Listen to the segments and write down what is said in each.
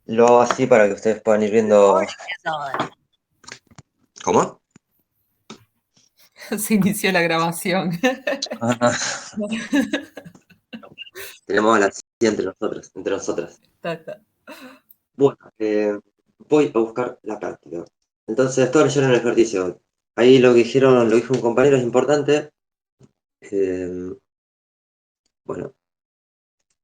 Lo hago así para que ustedes puedan ir viendo. Recording is on. ¿Cómo? Se inició la grabación. Ah, tenemos la silla entre nosotros, entre nosotras. Ta, ta. Bueno, voy a buscar la práctica. Entonces, todos leyeron el ejercicio. Ahí lo que dijeron, lo dijo un compañero, es importante. Eh, bueno,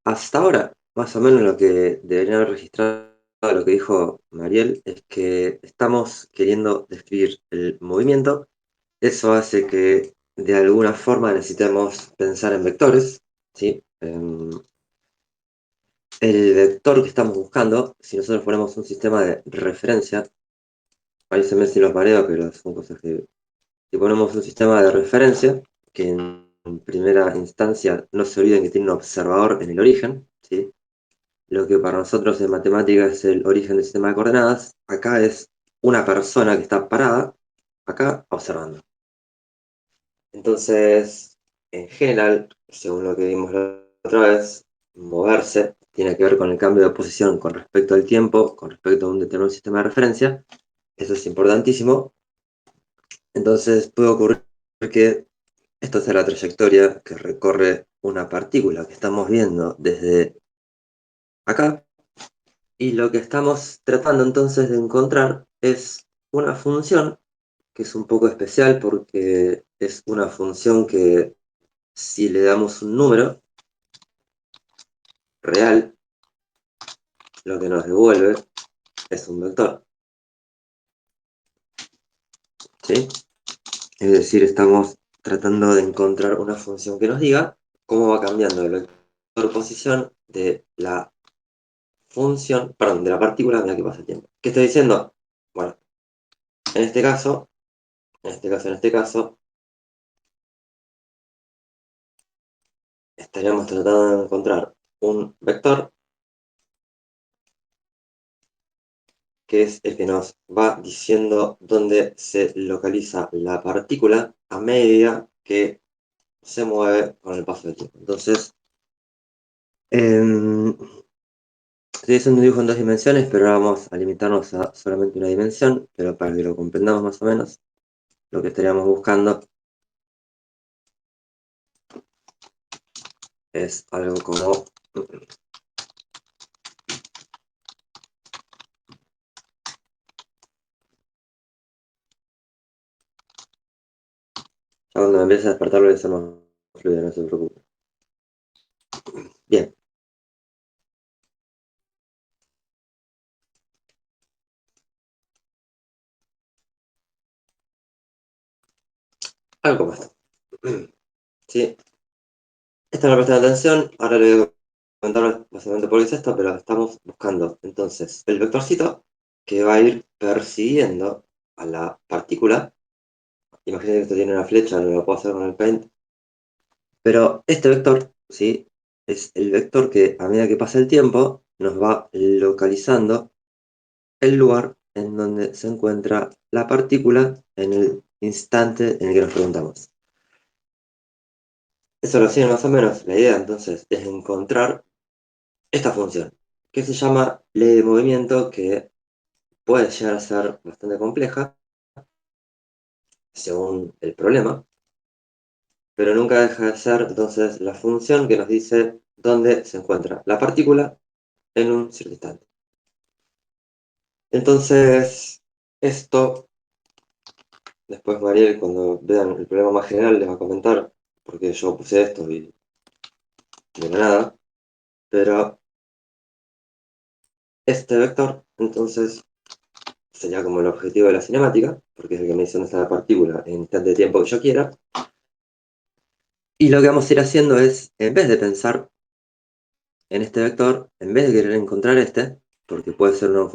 hasta ahora, más o menos lo que deberían haber registrado de lo que dijo Mariel es que estamos queriendo describir el movimiento. Eso hace que de alguna forma necesitemos pensar en vectores, ¿sí? El vector que estamos buscando, si nosotros ponemos un sistema de referencia, ahí se me si los mareo, pero son cosas que... Si ponemos un sistema de referencia, que en primera instancia no se olviden que tiene un observador en el origen, ¿sí? Lo que para nosotros en matemáticas es el origen del sistema de coordenadas, acá es una persona que está parada, acá observando. Entonces, en general, según lo que vimos la otra vez, moverse tiene que ver con el cambio de posición con respecto al tiempo, con respecto a un determinado sistema de referencia. Eso es importantísimo. Entonces, puede ocurrir que esto sea la trayectoria que recorre una partícula que estamos viendo desde acá. Y lo que estamos tratando entonces de encontrar es una función que es un poco especial porque es una función que si le damos un número real, lo que nos devuelve es un vector, ¿sí? Es decir, estamos tratando de encontrar una función que nos diga cómo va cambiando el vector posición de la función, perdón, de la partícula a medida que pasa el tiempo. ¿Qué estoy diciendo? Bueno, en este caso, en este caso, estaríamos tratando de encontrar un vector que es el que nos va diciendo dónde se localiza la partícula a medida que se mueve con el paso del tiempo. Entonces, estoy haciendo un dibujo en dos dimensiones, pero ahora vamos a limitarnos a solamente una dimensión, pero para que lo comprendamos más o menos, lo que estaríamos buscando es algo como... Ya cuando me empiece a despertar lo voy a hacer más fluido, no se preocupe. Bien, algo como esto. ¿Sí? Esta no presta atención, ahora le voy a comentar básicamente por qué es esto, pero estamos buscando entonces el vectorcito que va a ir persiguiendo a la partícula. Imagínense que esto tiene una flecha, no lo puedo hacer con el paint, pero este vector, ¿sí? Es el vector que a medida que pasa el tiempo nos va localizando el lugar en donde se encuentra la partícula en el instante en el que nos preguntamos. Eso lo hacía más o menos. La idea entonces es encontrar esta función, que se llama ley de movimiento, que puede llegar a ser bastante compleja según el problema, pero nunca deja de ser entonces la función que nos dice dónde se encuentra la partícula en un cierto instante. Entonces, esto, después Mariel, cuando vean el problema más general, les va a comentar porque yo puse esto y de la nada, pero este vector, entonces, sería como el objetivo de la cinemática, porque es el que me dice dónde está la partícula en el instante de tiempo que yo quiera. Y lo que vamos a ir haciendo es, en vez de pensar en este vector, en vez de querer encontrar este, porque puede ser una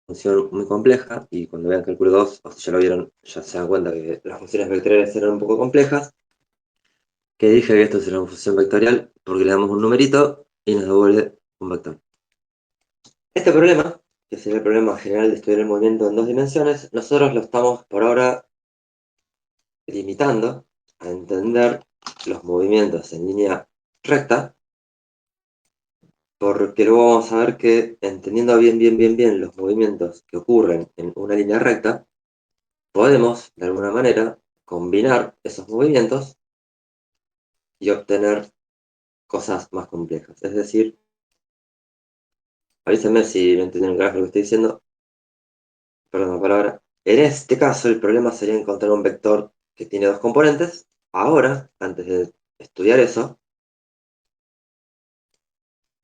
función muy compleja, y cuando vean cálculo 2, o si ya lo vieron, ya se dan cuenta que las funciones vectoriales eran un poco complejas, que dije que esto será una función vectorial porque le damos un numerito y nos devuelve un vector. Este problema, que sería el problema general de estudiar el movimiento en dos dimensiones, nosotros lo estamos por ahora limitando a entender los movimientos en línea recta, porque luego vamos a ver que entendiendo bien los movimientos que ocurren en una línea recta, podemos, de alguna manera, combinar esos movimientos y obtener cosas más complejas. Es decir, avísenme si no entienden lo que estoy diciendo, perdón la palabra. En este caso, el problema sería encontrar un vector que tiene dos componentes. Ahora, antes de estudiar eso,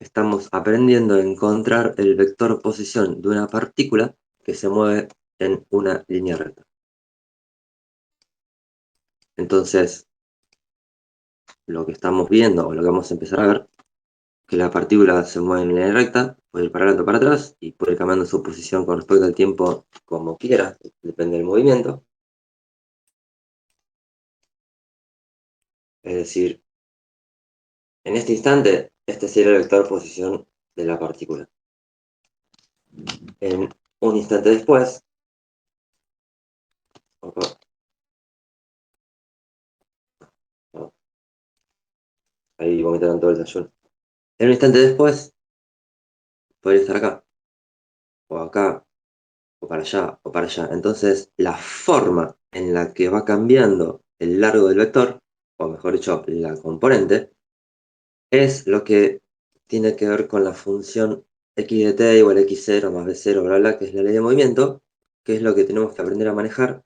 estamos aprendiendo a encontrar el vector posición de una partícula que se mueve en una línea recta. Entonces, lo que estamos viendo o lo que vamos a empezar a ver, que la partícula se mueve en línea recta, puede ir para adelante o para atrás y puede ir cambiando su posición con respecto al tiempo como quiera, depende del movimiento. Es decir, en este instante, este sería el vector posición de la partícula. En un instante después, opa, no, ahí vomitaron todo el desayuno. En un instante después, podría estar acá, o acá, o para allá, o para allá. Entonces, la forma en la que va cambiando el largo del vector, o mejor dicho, la componente, es lo que tiene que ver con la función x de t igual a x0 más b0, bla, bla, que es la ley de movimiento, que es lo que tenemos que aprender a manejar,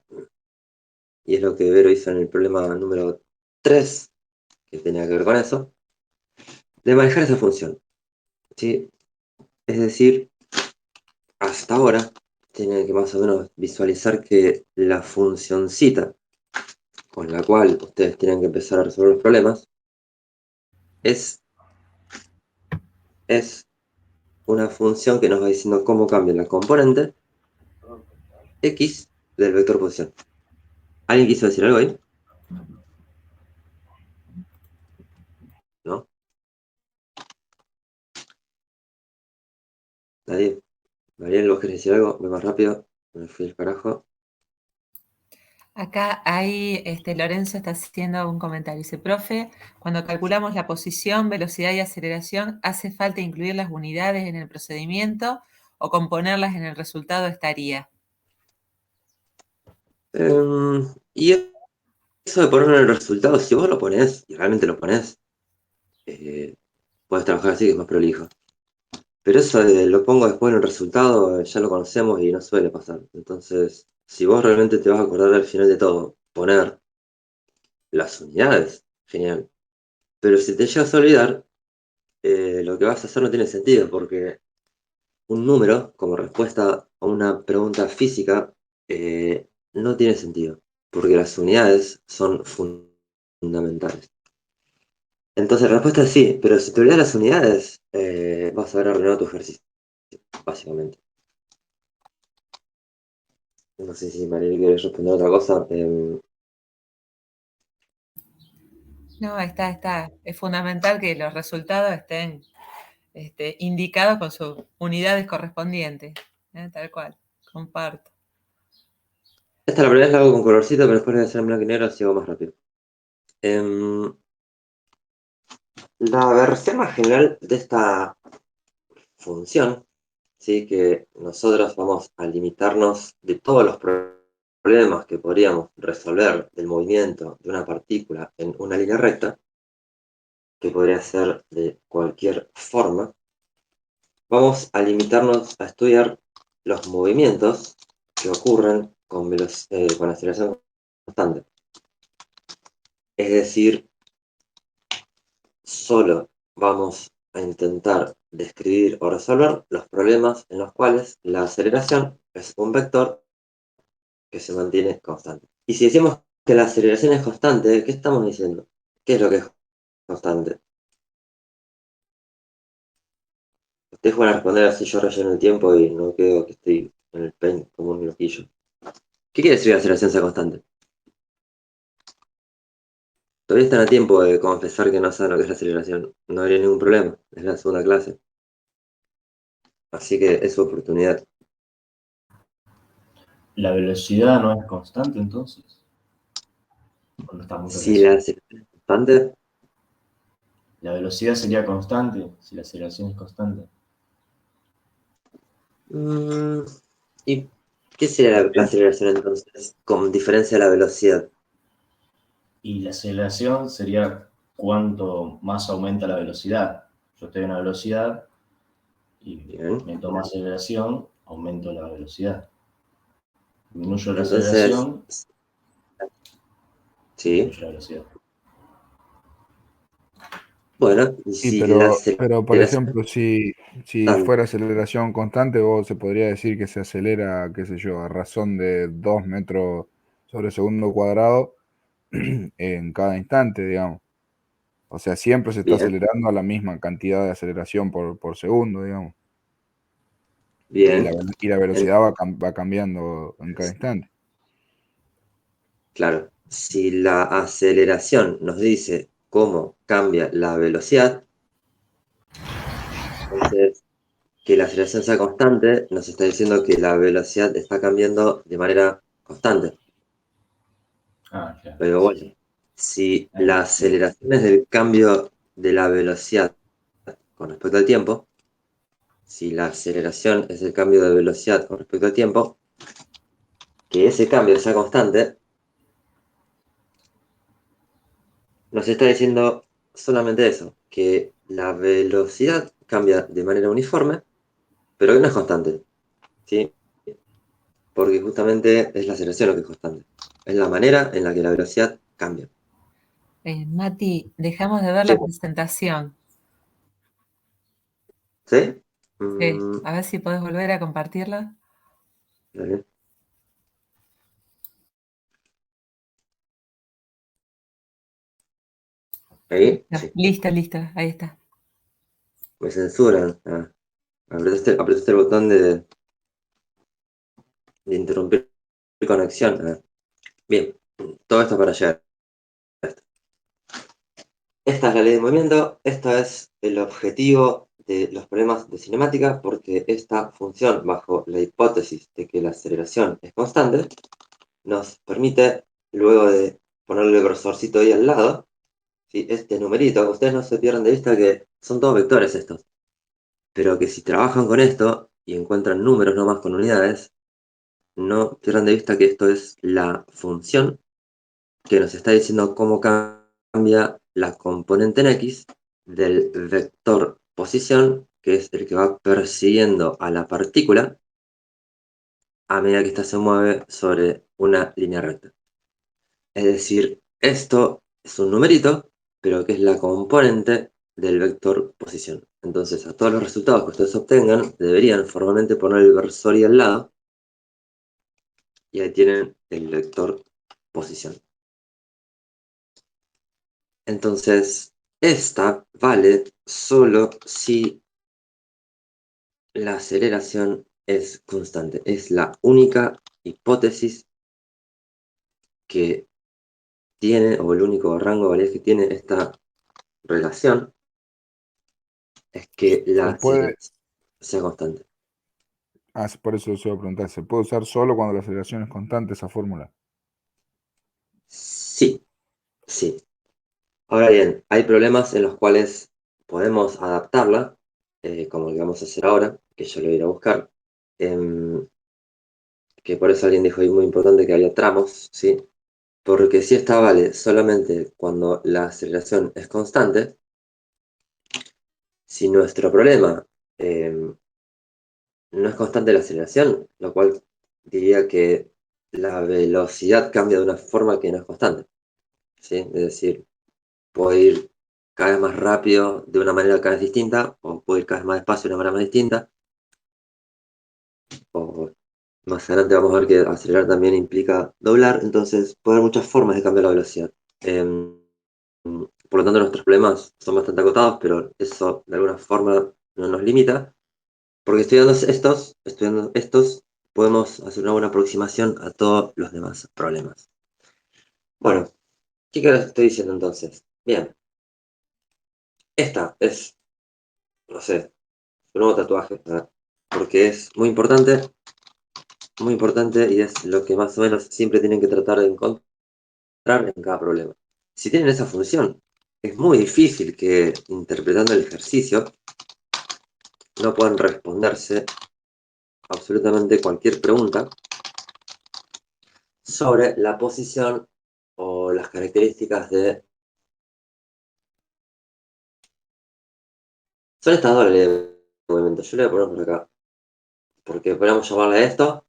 y es lo que Vero hizo en el problema número 3, que tenía que ver con eso, de manejar esa función, ¿sí? Es decir, hasta ahora, tienen que más o menos visualizar que la funcioncita con la cual ustedes tienen que empezar a resolver los problemas es, es una función que nos va diciendo cómo cambia la componente x del vector posición. ¿Alguien quiso decir algo ahí? ¿No? ¿Nadie? Gabriel, ¿vos querés decir algo? Voy más rápido. Me fui al carajo. Acá hay, Lorenzo está haciendo un comentario. Dice, profe, cuando calculamos la posición, velocidad y aceleración, ¿hace falta incluir las unidades en el procedimiento o con ponerlas en el resultado estaría? Y eso de poner el resultado, si vos lo ponés, y realmente lo ponés, podés trabajar así que es más prolijo. Pero eso de lo pongo después en el resultado, ya lo conocemos y no suele pasar. Entonces, si vos realmente te vas a acordar al final de todo, poner las unidades, genial. Pero si te llegas a olvidar, lo que vas a hacer no tiene sentido, porque un número como respuesta a una pregunta física no tiene sentido, porque las unidades son fundamentales. Entonces la respuesta es sí, pero si te olvidas las unidades, vas a haber arruinado tu ejercicio, básicamente. No sé si Mariel quiere responder otra cosa. No, está. Es fundamental que los resultados estén indicados con sus unidades correspondientes. Tal cual, comparto. Esta la primera vez la hago con colorcito, pero después de hacer en blanco y negro, así hago más rápido. Em, la versión más general de esta función, ¿sí? Que nosotros vamos a limitarnos de todos los problemas que podríamos resolver del movimiento de una partícula en una línea recta, que podría ser de cualquier forma, vamos a limitarnos a estudiar los movimientos que ocurren con aceleración constante. Es decir, solo vamos a intentar describir o resolver los problemas en los cuales la aceleración es un vector que se mantiene constante. Y si decimos que la aceleración es constante, ¿qué estamos diciendo? ¿Qué es lo que es constante? Ustedes van a responder así, yo relleno el tiempo y no quedo que estoy en el paint como un loquillo. ¿Qué quiere decir que la aceleración sea constante? Todavía están a tiempo de confesar que no saben lo que es la aceleración. No habría ningún problema. Es la segunda clase. Así que es su oportunidad. La velocidad no es constante entonces. Cuando está muy Si la relacionada. aceleración es constante, ¿La velocidad sería constante si la aceleración es constante? ¿Y qué sería la aceleración entonces, con diferencia de la velocidad? Y la aceleración sería cuánto más aumenta la velocidad. Yo estoy a una velocidad y Bien. meto más aceleración, aumento la velocidad. Disminuyo la Entonces, aceleración, sí. disminuyo la velocidad. Bueno, y Sí, si la pero por aceleración ejemplo, si constante, fuera aceleración constante, vos se podría decir que se acelera, qué sé yo, a razón de 2 metros sobre segundo cuadrado en cada instante, digamos. O sea, siempre se está bien, acelerando a la misma cantidad de aceleración por segundo, digamos. bien. Y la velocidad va cambiando en cada instante. Claro, si la aceleración nos dice cómo cambia la velocidad, entonces que la aceleración sea constante nos está diciendo que la velocidad está cambiando de manera constante. Ah, claro, Pero sí, bueno, sí. si Ah, la aceleración es el cambio de la velocidad con respecto al tiempo, si la aceleración es el cambio de velocidad con respecto al tiempo, que ese cambio sea constante, nos está diciendo solamente eso, que la velocidad cambia de manera uniforme, pero que no es constante, ¿sí? Porque justamente es la aceleración lo que es constante. Es la manera en la que la velocidad cambia. Mati, dejamos de ver Sí, la presentación. ¿sí? Sí, a ver si podés volver a compartirla. Dale. Ahí, No, sí. listo, listo, ahí está. Me censuran. Ah, apretaste el botón de interrumpir conexión. Ah, bien, todo esto para llegar. Esta es la ley de movimiento, esto es el objetivo de los problemas de cinemática, porque esta función, bajo la hipótesis de que la aceleración es constante, nos permite, luego de ponerle el cursorcito ahí al lado, ¿sí? Este numerito, ustedes no se pierdan de vista que son todos vectores estos, pero que si trabajan con esto y encuentran números no más con unidades, no pierdan de vista que esto es la función que nos está diciendo cómo cambia la componente en X del vector posición, que es el que va persiguiendo a la partícula a medida que ésta se mueve sobre una línea recta. Es decir, esto es un numerito, pero que es la componente del vector posición. Entonces, a todos los resultados que ustedes obtengan, deberían formalmente poner el cursor ahí al lado, y ahí tienen el vector posición. Entonces, esta vale solo si la aceleración es constante. Es la única hipótesis que tiene, o el único rango de validez que tiene esta relación, es que la Se puede, aceleración sea constante. por eso se iba a preguntar, ¿se puede usar solo cuando la aceleración es constante esa fórmula? Sí, sí. Ahora bien, hay problemas en los cuales podemos adaptarla, como el que vamos a hacer ahora, que yo lo voy a ir a buscar. em, que por eso alguien dijo ahí muy importante que había tramos, ¿sí? Porque si esta vale solamente cuando la aceleración es constante, si nuestro problema no es constante la aceleración, lo cual diría que la velocidad cambia de una forma que no es constante, ¿sí? Es decir, puedo ir cada vez más rápido de una manera cada vez distinta, o puedo ir cada vez más despacio de una manera más distinta, o más adelante vamos a ver que acelerar también implica doblar, entonces puede haber muchas formas de cambiar la velocidad. Por lo tanto, nuestros problemas son bastante acotados, pero eso de alguna forma no nos limita, porque estudiando estos, podemos hacer una buena aproximación a todos los demás problemas. Bueno, ¿qué les estoy diciendo entonces? Bien, esta es, no sé, un nuevo tatuaje, ¿verdad? Porque es muy importante y es lo que más o menos siempre tienen que tratar de encontrar en cada problema. Si tienen esa función, es muy difícil que, interpretando el ejercicio, no puedan responderse absolutamente cualquier pregunta sobre la posición o las características de... Son estas dos leyes de movimiento. Yo le voy a poner por acá. Porque podemos llamarle a esto,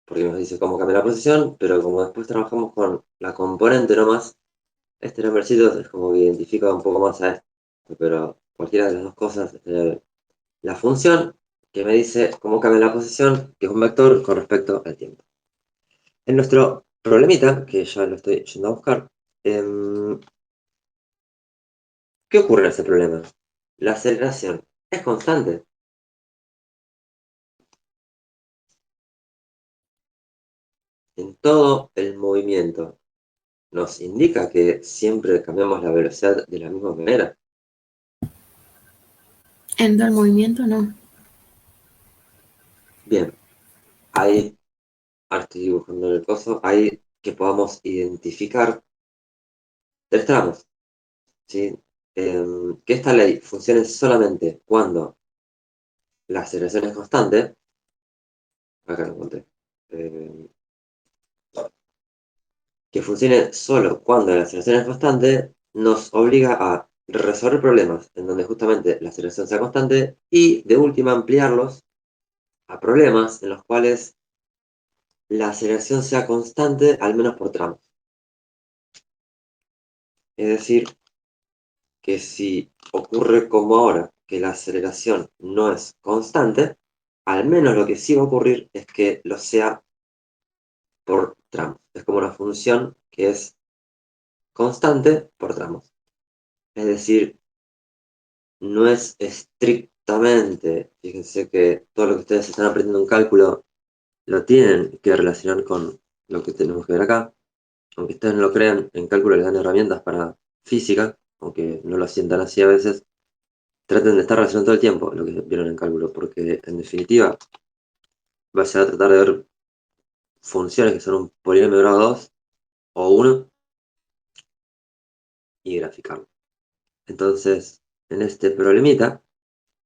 porque nos dice cómo cambia la posición, pero como después trabajamos con la componente nomás, este nombrecito es como que identifica un poco más a esto. Pero cualquiera de las dos cosas, la función que me dice cómo cambia la posición, que es un vector con respecto al tiempo. En nuestro problemita, que ya lo estoy yendo a buscar, ¿qué ocurre en ese problema? La aceleración es constante. En todo el movimiento nos indica que siempre cambiamos la velocidad de la misma manera. En todo el movimiento no. Bien, ahí, ahora estoy dibujando en el coso, ahí que podamos identificar tres tramos, ¿sí? Que esta ley funcione solamente cuando la aceleración es constante. Acá lo encontré. Em, que funcione solo cuando la aceleración es constante, nos obliga a resolver problemas en donde justamente la aceleración sea constante y de última ampliarlos a problemas en los cuales la aceleración sea constante al menos por tramos. Es decir, que si ocurre como ahora que la aceleración no es constante, al menos lo que sí va a ocurrir es que lo sea por tramos. Es como una función que es constante por tramos. Es decir, no es estrictamente, fíjense que todo lo que ustedes están aprendiendo en cálculo lo tienen que relacionar con lo que tenemos que ver acá. Aunque ustedes no lo crean, en cálculo les dan herramientas para física, aunque no lo sientan así a veces. Traten de estar relacionando todo el tiempo lo que vieron en cálculo, porque en definitiva va a ser a tratar de ver funciones que son un polinomio de grado 2 o 1 y graficarlo. Entonces, en este problemita,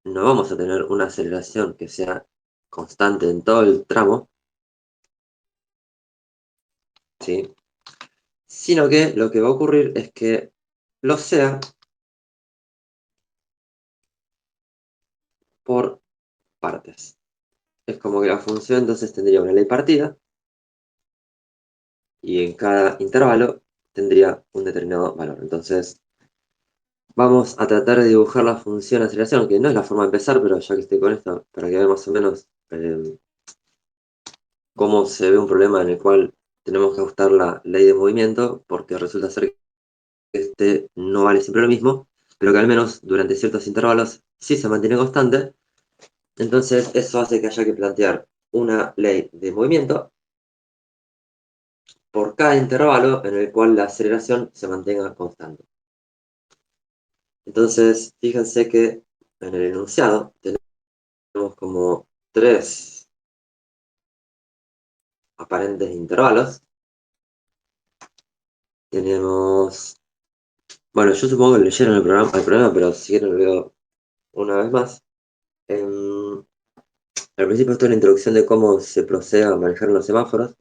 no vamos a tener una aceleración que sea constante en todo el tramo, ¿sí? Sino que lo que va a ocurrir es que lo sea por partes. Es como que la función entonces tendría una ley partida y en cada intervalo tendría un determinado valor. Entonces, vamos a tratar de dibujar la función aceleración, que no es la forma de empezar, pero ya que estoy con esto, para que vean más o menos cómo se ve un problema en el cual tenemos que ajustar la ley de movimiento, porque resulta ser que este no vale siempre lo mismo, pero que al menos durante ciertos intervalos sí se mantiene constante. Entonces, eso hace que haya que plantear una ley de movimiento por cada intervalo en el cual la aceleración se mantenga constante. Entonces, fíjense que en el enunciado tenemos como tres aparentes intervalos. Tenemos, bueno, yo supongo que leyeron el programa, pero si quieren lo leo una vez más. Al principio esto es la introducción de cómo se procede a manejar los semáforos,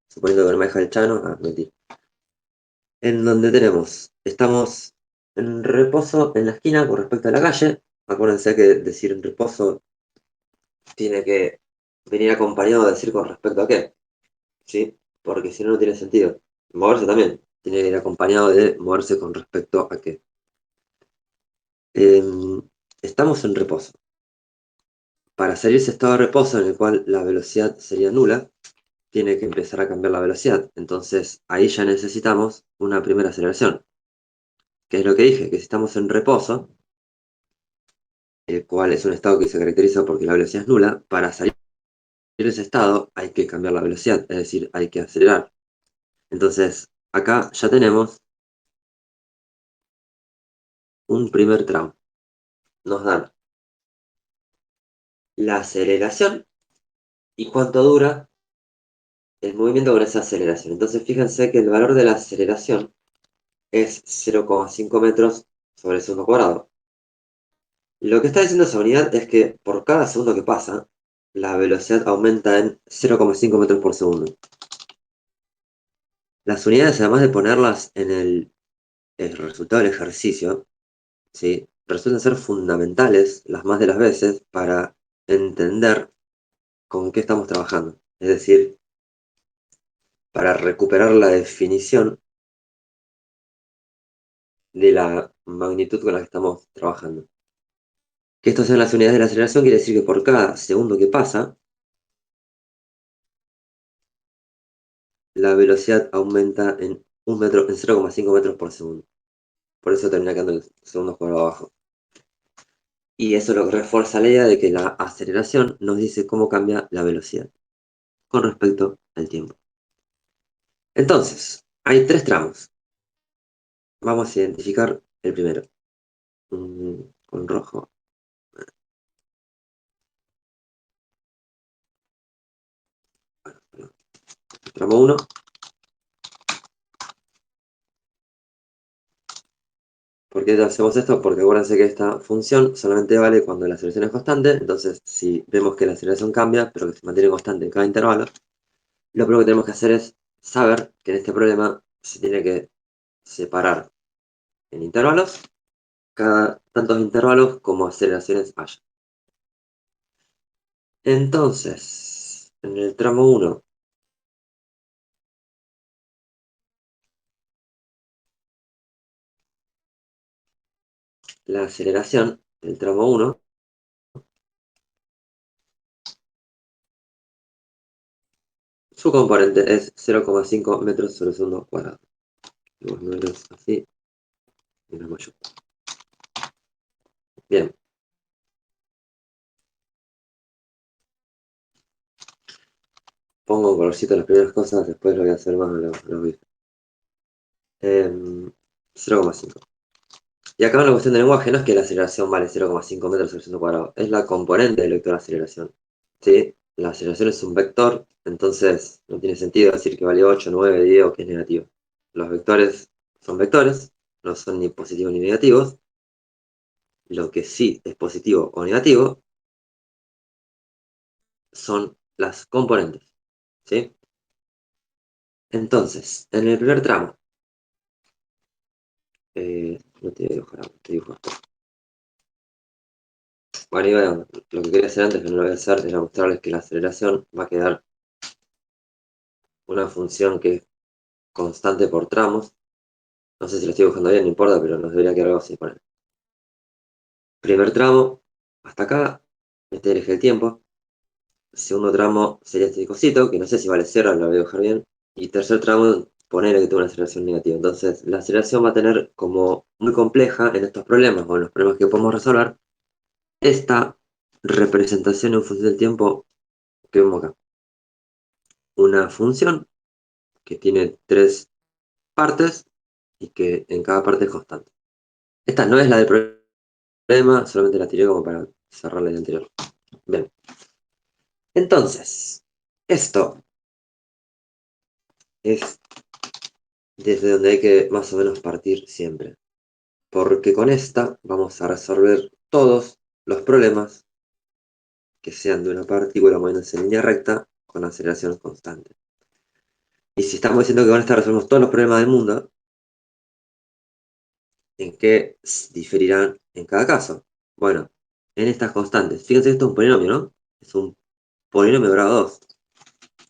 suponiendo que no maneja el Chano, mentira. En donde estamos en reposo en la esquina con respecto a la calle. Acuérdense que decir en reposo tiene que venir acompañado de decir con respecto a qué, ¿sí? Porque si no, no tiene sentido. Moverse también tiene que ir acompañado de moverse con respecto a qué. Estamos en reposo. Para salir de ese estado de reposo en el cual la velocidad sería nula, tiene que empezar a cambiar la velocidad. Entonces ahí ya necesitamos una primera aceleración. Que es lo que dije, que si estamos en reposo, el cual es un estado que se caracteriza porque la velocidad es nula, para salir de ese estado hay que cambiar la velocidad, es decir, hay que acelerar. Entonces, acá ya tenemos un primer tramo. Nos dan la aceleración y cuánto dura el movimiento con esa aceleración. Entonces, fíjense que el valor de la aceleración es 0,5 metros sobre el segundo cuadrado. Lo que está diciendo esa unidad es que por cada segundo que pasa, la velocidad aumenta en 0,5 metros por segundo. Las unidades, además de ponerlas en el resultado del ejercicio, ¿sí?, resultan ser fundamentales las más de las veces para entender con qué estamos trabajando. Es decir, para recuperar la definición de la magnitud con la que estamos trabajando. Que esto sean las unidades de la aceleración quiere decir que por cada segundo que pasa, la velocidad aumenta en 0,5 metros por segundo. Por eso termina quedando el segundos cuadrados abajo. Y eso lo que refuerza la idea de que la aceleración nos dice cómo cambia la velocidad con respecto al tiempo. Entonces, hay tres tramos. Vamos a identificar el primero. Con rojo. Tramo 1. ¿Por qué hacemos esto? Porque acuérdense que esta función solamente vale cuando la aceleración es constante. Entonces, si vemos que la aceleración cambia, pero que se mantiene constante en cada intervalo, lo primero que tenemos que hacer es saber que en este problema se tiene que separar en intervalos cada tantos intervalos como aceleraciones haya. Entonces, en el tramo 1, la aceleración del tramo 1 su componente es 0,5 metros sobre segundo cuadrado. Los números así y una mayúscula. Bien. Pongo un colorcito en las primeras cosas, después lo voy a hacer más lo mismo. 0,5. Y acá en la cuestión de lenguaje no es que la aceleración vale 0,5 metros sobre segundo cuadrado, es la componente del vector de aceleración. ¿Sí? La aceleración es un vector, entonces no tiene sentido decir que vale 8, 9, 10 o que es negativo. Los vectores son vectores, no son ni positivos ni negativos. Lo que sí es positivo o negativo son las componentes. ¿Sí? Entonces, en el primer tramo, no te voy a dibujar, te dibujo esto. Bueno, lo que quería hacer antes, que no lo voy a hacer, era mostrarles que la aceleración va a quedar una función que es constante por tramos. No sé si lo estoy dibujando bien, no importa, pero nos debería quedar algo así. Bueno, primer tramo, hasta acá, este es el eje del tiempo. Segundo tramo sería este cosito, que no sé si vale 0, lo voy a dibujar bien. Y tercer tramo, poner que tengo una aceleración negativa. Entonces, la aceleración va a tener como muy compleja en estos problemas, o en los problemas que podemos resolver, esta representación en función del tiempo que vemos acá. Una función que tiene tres partes y que en cada parte es constante. Esta no es la del problema, solamente la tiré como para cerrar la idea anterior. Bien. Entonces, esto es desde donde hay que más o menos partir siempre. Porque con esta vamos a resolver todos los problemas que sean de una partícula moviéndose en línea recta con aceleración constante. Y si estamos diciendo que con esta resolvemos todos los problemas del mundo, ¿en qué diferirán en cada caso? Bueno, en estas constantes. Fíjense que esto es un polinomio, ¿no? Es un polinomio de grado 2.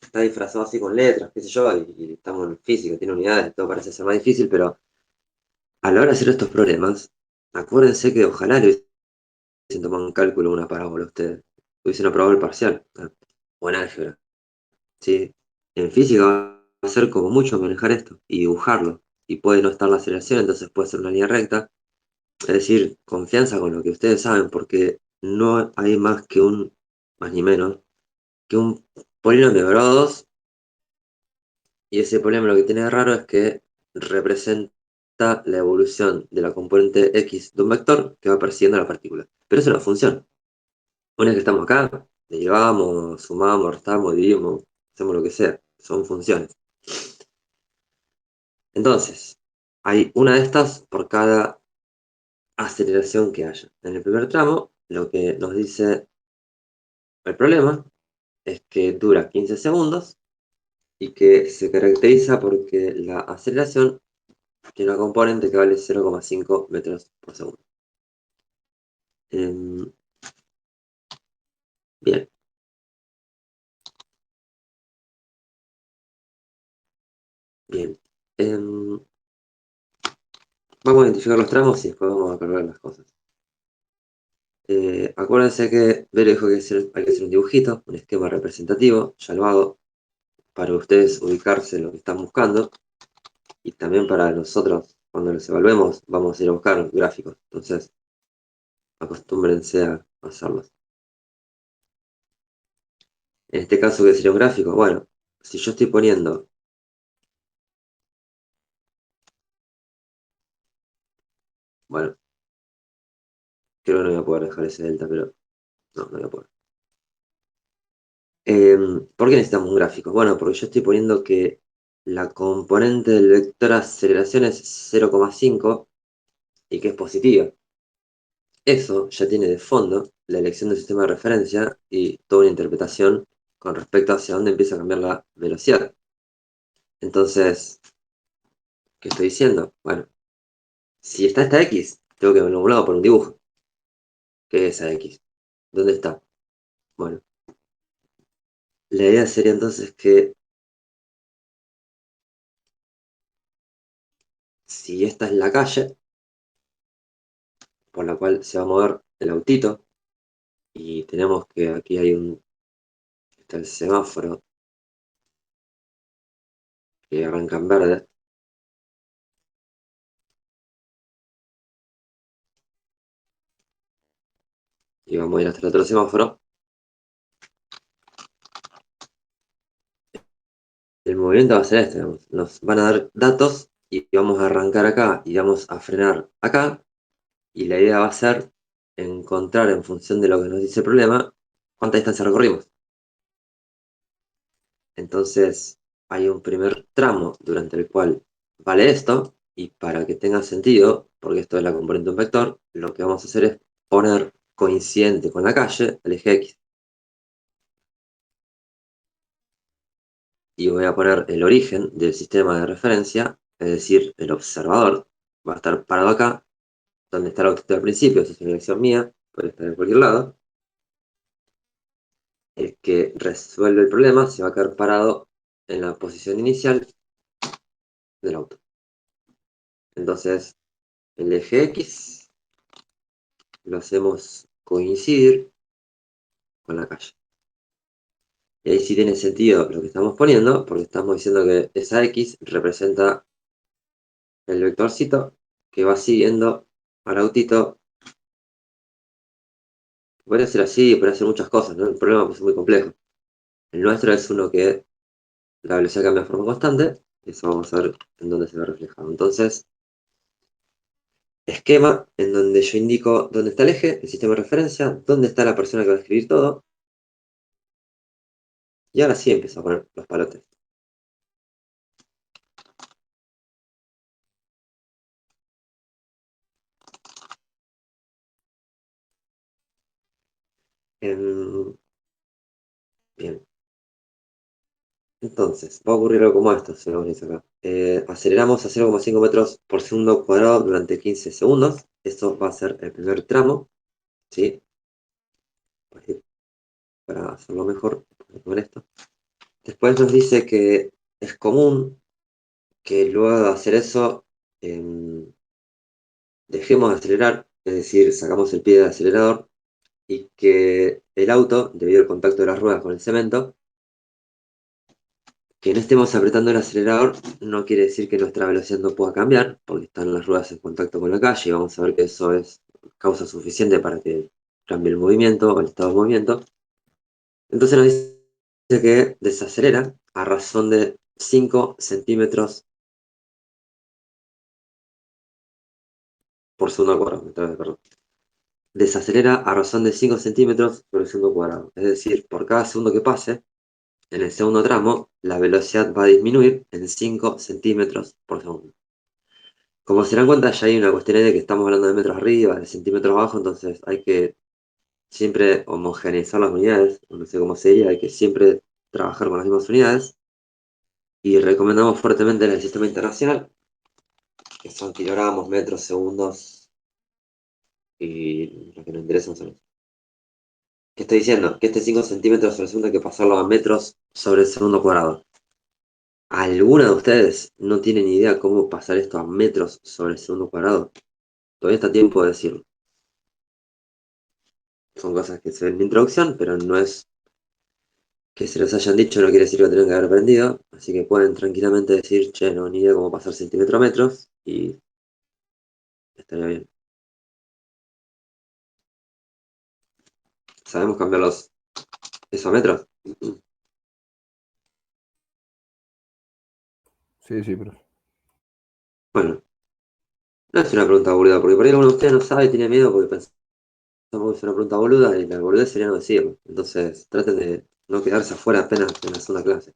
Está disfrazado así con letras, qué sé yo, y estamos en física, tiene unidades, todo parece ser más difícil, pero a la hora de hacer estos problemas, acuérdense que ojalá le hubiesen tomado un cálculo, una parábola a ustedes, hubiesen aprobado el parcial, o en álgebra, ¿sí? En física va a ser como mucho manejar esto y dibujarlo, y puede no estar la aceleración, entonces puede ser una línea recta. Es decir, confianza con lo que ustedes saben, porque no hay más que más ni menos, que un polinomio de grado 2, y ese polinomio lo que tiene de raro es que representa la evolución de la componente x de un vector que va persiguiendo a la partícula. Pero es una función. Una vez que estamos acá, derivamos, sumamos, restamos, dividimos, hacemos lo que sea. Son funciones. Entonces, hay una de estas por cada aceleración que haya. En el primer tramo, lo que nos dice el problema es que dura 15 segundos y que se caracteriza porque la aceleración tiene una componente que vale 0,5 metros por segundo. Bien. Bien. Vamos a identificar los tramos y después vamos a cargar las cosas. Acuérdense que Vero dijo que hay que hacer un dibujito, un esquema representativo, ya lo hago, para ustedes ubicarse en lo que están buscando y también para nosotros, cuando los evaluemos, vamos a ir a buscar gráficos. Entonces, acostúmbrense a hacerlos. En este caso, ¿qué sería un gráfico? Bueno, si yo estoy poniendo bueno, creo que no voy a poder dejar ese delta, pero no voy a poder. ¿Por qué necesitamos un gráfico? Bueno, porque yo estoy poniendo que la componente del vector aceleración es 0,5 y que es positiva. Eso ya tiene de fondo la elección del sistema de referencia y toda una interpretación con respecto a hacia dónde empieza a cambiar la velocidad. Entonces, ¿qué estoy diciendo? Bueno, si está esta X, tengo que verlo a un lado por un dibujo. ¿Qué es esa X? ¿Dónde está? Bueno, la idea sería entonces que si esta es la calle por la cual se va a mover el autito, y tenemos que aquí está el semáforo que arranca en verde, y vamos a ir hasta el otro semáforo. El movimiento va a ser este, digamos. Nos van a dar datos y vamos a arrancar acá y vamos a frenar acá, y la idea va a ser encontrar en función de lo que nos dice el problema cuánta distancia recorrimos. Entonces hay un primer tramo durante el cual vale esto, y para que tenga sentido, porque esto es la componente de un vector, lo que vamos a hacer es poner coincidente con la calle el eje X. Y voy a poner el origen del sistema de referencia, es decir, el observador. Va a estar parado acá, donde está el autito al principio, esa es una elección mía, puede estar en cualquier lado. El que resuelve el problema se va a quedar parado en la posición inicial del auto. Entonces, el eje X lo hacemos coincidir con la calle. Y ahí sí tiene sentido lo que estamos poniendo, porque estamos diciendo que esa X representa el vectorcito que va siguiendo al autito. Puede ser así, puede hacer muchas cosas, ¿no? El problema pues, es muy complejo. El nuestro es uno que la velocidad cambia de forma constante, y eso vamos a ver en dónde se ve reflejado. Entonces, esquema en donde yo indico dónde está el eje, el sistema de referencia, dónde está la persona que va a escribir todo, y ahora sí empiezo a poner los palotes. Bien. Entonces, va a ocurrir algo como esto, se lo dice acá. Aceleramos a 0,5 metros por segundo cuadrado durante 15 segundos. Esto va a ser el primer tramo, ¿sí? Para hacerlo mejor, con esto. Después nos dice que es común que luego de hacer eso dejemos de acelerar, es decir, sacamos el pie del acelerador, y que el auto, debido al contacto de las ruedas con el cemento, que no estemos apretando el acelerador no quiere decir que nuestra velocidad no pueda cambiar, porque están las ruedas en contacto con la calle y vamos a ver que eso es causa suficiente para que cambie el movimiento o el estado de movimiento. Entonces nos dice que desacelera a razón de 5 centímetros por segundo al cuadrado. Perdón. Desacelera a razón de 5 centímetros por segundo cuadrado. Es decir, por cada segundo que pase, en el segundo tramo, la velocidad va a disminuir en 5 centímetros por segundo. Como se dan cuenta, ya hay una cuestión ahí de que estamos hablando de metros arriba, de centímetros abajo, entonces hay que siempre homogeneizar las unidades, o no sé cómo sería, hay que siempre trabajar con las mismas unidades. Y recomendamos fuertemente el sistema internacional, que son kilogramos, metros, segundos, y lo que nos interesa son. ¿Qué estoy diciendo? Que este 5 centímetros sobre segundo hay que pasarlo a metros sobre el segundo cuadrado. ¿Alguna de ustedes no tiene ni idea cómo pasar esto a metros sobre el segundo cuadrado? Todavía está a tiempo de decirlo. Son cosas que se ven en la introducción, pero no es que se los hayan dicho, no quiere decir que lo tengan que haber aprendido. Así que pueden tranquilamente decir, che, no, ni idea cómo pasar centímetro a metros, y estaría bien. ¿Sabemos cambiarlos eso a metros? Sí, sí, profe. Bueno, no es una pregunta boluda, porque por ahí alguno de ustedes no sabe y tiene miedo porque pensamos que es una pregunta boluda y la boludez sería no decirlo. Entonces, traten de no quedarse afuera apenas en la segunda clase.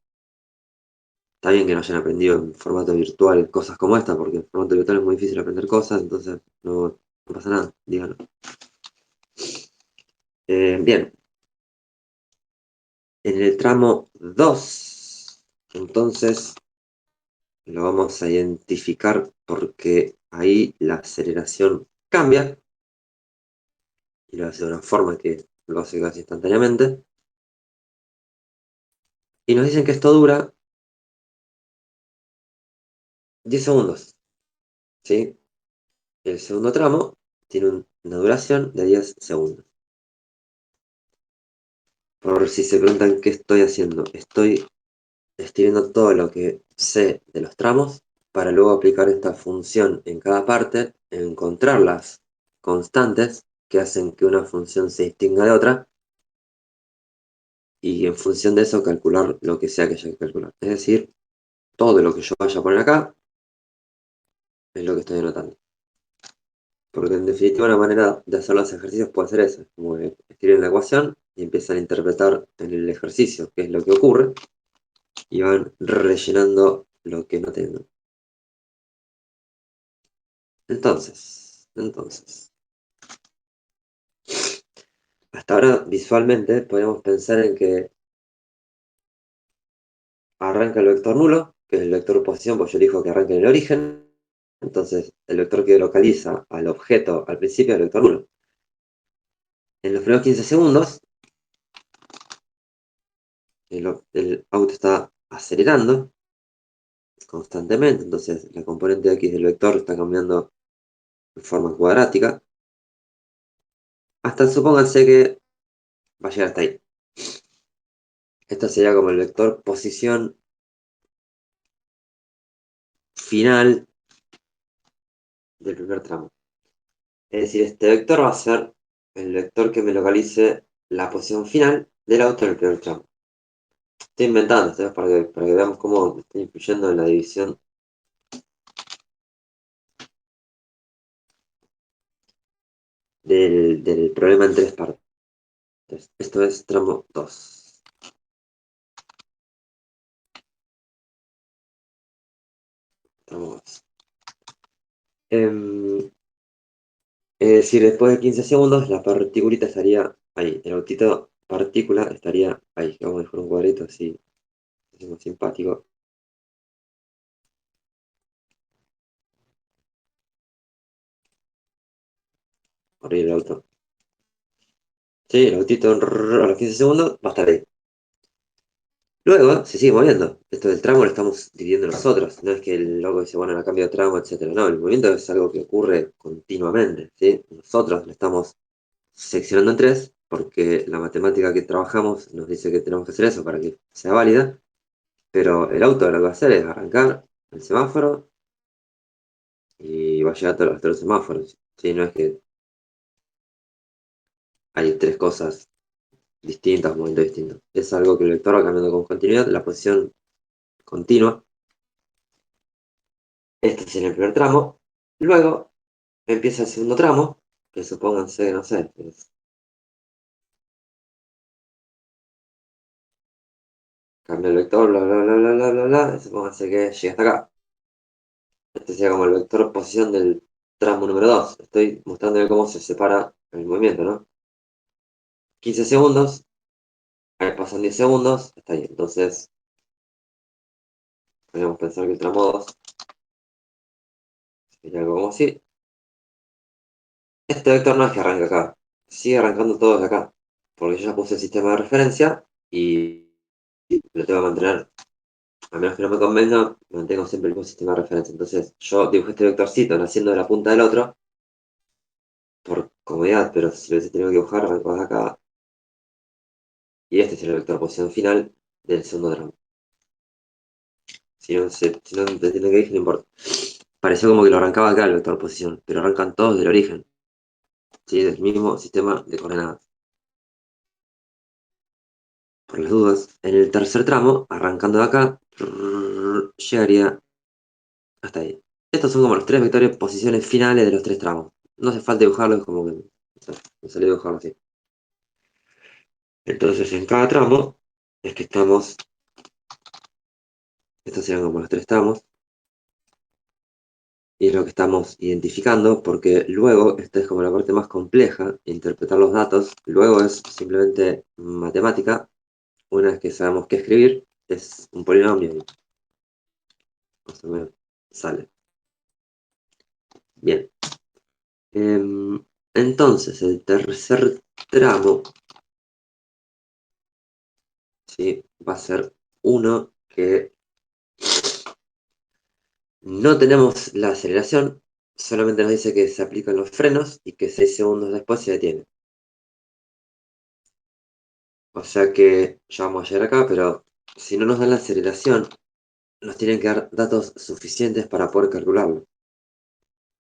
Está bien que no hayan aprendido en formato virtual cosas como esta, porque en formato virtual es muy difícil aprender cosas, entonces no pasa nada, díganlo. Bien, en el tramo 2, entonces lo vamos a identificar porque ahí la aceleración cambia y lo hace de una forma que lo hace casi instantáneamente. Y nos dicen que esto dura 10 segundos, ¿sí? El segundo tramo tiene una duración de 10 segundos. Por si se preguntan qué estoy haciendo, estoy viendo todo lo que sé de los tramos para luego aplicar esta función en cada parte, encontrar las constantes que hacen que una función se distinga de otra y en función de eso calcular lo que sea que haya que calcular. Es decir, todo lo que yo vaya a poner acá es lo que estoy anotando. Porque en definitiva una manera de hacer los ejercicios puede ser esa, como que escriben la ecuación y empiezan a interpretar en el ejercicio qué es lo que ocurre y van rellenando lo que no tengan. Entonces, hasta ahora visualmente podemos pensar en que arranca el vector nulo, que es el vector posición, pues yo elijo que arranque en el origen, entonces el vector que localiza al objeto al principio es el vector nulo. En los primeros 15 segundos, el auto está acelerando constantemente, entonces la componente X del vector está cambiando en forma cuadrática, hasta supónganse que va a llegar hasta ahí. Esto sería como el vector posición final del primer tramo. Es decir, este vector va a ser el vector que me localice la posición final del auto en el primer tramo. Estoy inventando esto, para que veamos cómo está influyendo en la división del problema en tres partes. Esto es tramo 2. Tramo 2. Es decir, después de 15 segundos, la particulita estaría ahí. El autito partícula estaría ahí. Vamos a dejar un cuadrito así, hacemos simpático. Abrir el auto. Sí, el autito a los 15 segundos va a estar ahí. Luego se sigue moviendo. Esto del tramo lo estamos dividiendo nosotros. No es que el loco dice, bueno, ahora cambio de tramo, etcétera. No, el movimiento es algo que ocurre continuamente, ¿sí? Nosotros lo estamos seccionando en tres porque la matemática que trabajamos nos dice que tenemos que hacer eso para que sea válida. Pero el auto lo que va a hacer es arrancar el semáforo y va a llegar hasta los semáforos. ¿Sí? No es que hay tres cosas distintas, un movimiento distinto. Es algo que el vector va cambiando con continuidad, la posición continua. Este es en el primer tramo. Luego empieza el segundo tramo, que supónganse, no sé, cambia el vector, bla, bla, bla, bla, bla, bla, bla, y supónganse que llega hasta acá. Este sería como el vector posición del tramo número 2. Estoy mostrándole cómo se separa el movimiento, ¿no? 15 segundos, ahí pasan 10 segundos, está ahí. Entonces, podríamos pensar que el tramo 2 sería algo como así. Este vector no es que arranca acá, sigue arrancando todo desde acá, porque yo ya puse el sistema de referencia y lo tengo que mantener, a menos que no me convenga, mantengo siempre el mismo sistema de referencia. Entonces, yo dibujé este vectorcito naciendo de la punta del otro, por comodidad, pero si lo hubiese tenido que dibujar, arranco de acá, y este es el vector posición final del segundo tramo. Si no entiendo qué dije, no importa. Pareció como que lo arrancaba acá el vector posición, pero arrancan todos del origen, ¿sí? Del mismo sistema de coordenadas. Por las dudas, en el tercer tramo, arrancando de acá, llegaría hasta ahí. Estos son como los tres vectores posiciones finales de los tres tramos. No hace falta dibujarlos, como que me salió dibujarlo así. Entonces, en cada tramo es que estamos, estos serían como los tres tramos, y es lo que estamos identificando, porque luego, esta es como la parte más compleja, interpretar los datos, luego es simplemente matemática. Una vez que sabemos qué escribir, es un polinomio, y más o menos sale. Bien. Entonces, el tercer tramo, ¿sí? Va a ser uno que no tenemos la aceleración, solamente nos dice que se aplican los frenos y que 6 segundos después se detiene. O sea que ya vamos a llegar acá, pero si no nos dan la aceleración, nos tienen que dar datos suficientes para poder calcularlo.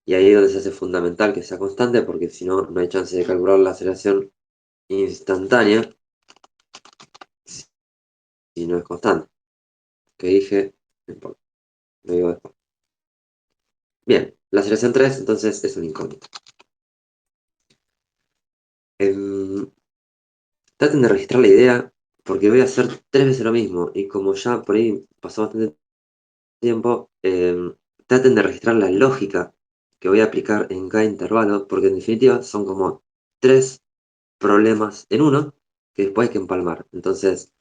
Y ahí es donde se hace fundamental que sea constante, porque si no, no hay chance de calcular la aceleración instantánea si no es constante. Que dije, no importa, lo digo después. Bien, la aceleración 3 entonces es un incógnito. Em, Traten de registrar la idea, porque voy a hacer 3 veces lo mismo, y como ya por ahí pasó bastante tiempo, traten de registrar la lógica que voy a aplicar en cada intervalo, porque en definitiva son como 3 problemas en uno que después hay que empalmar. Entonces,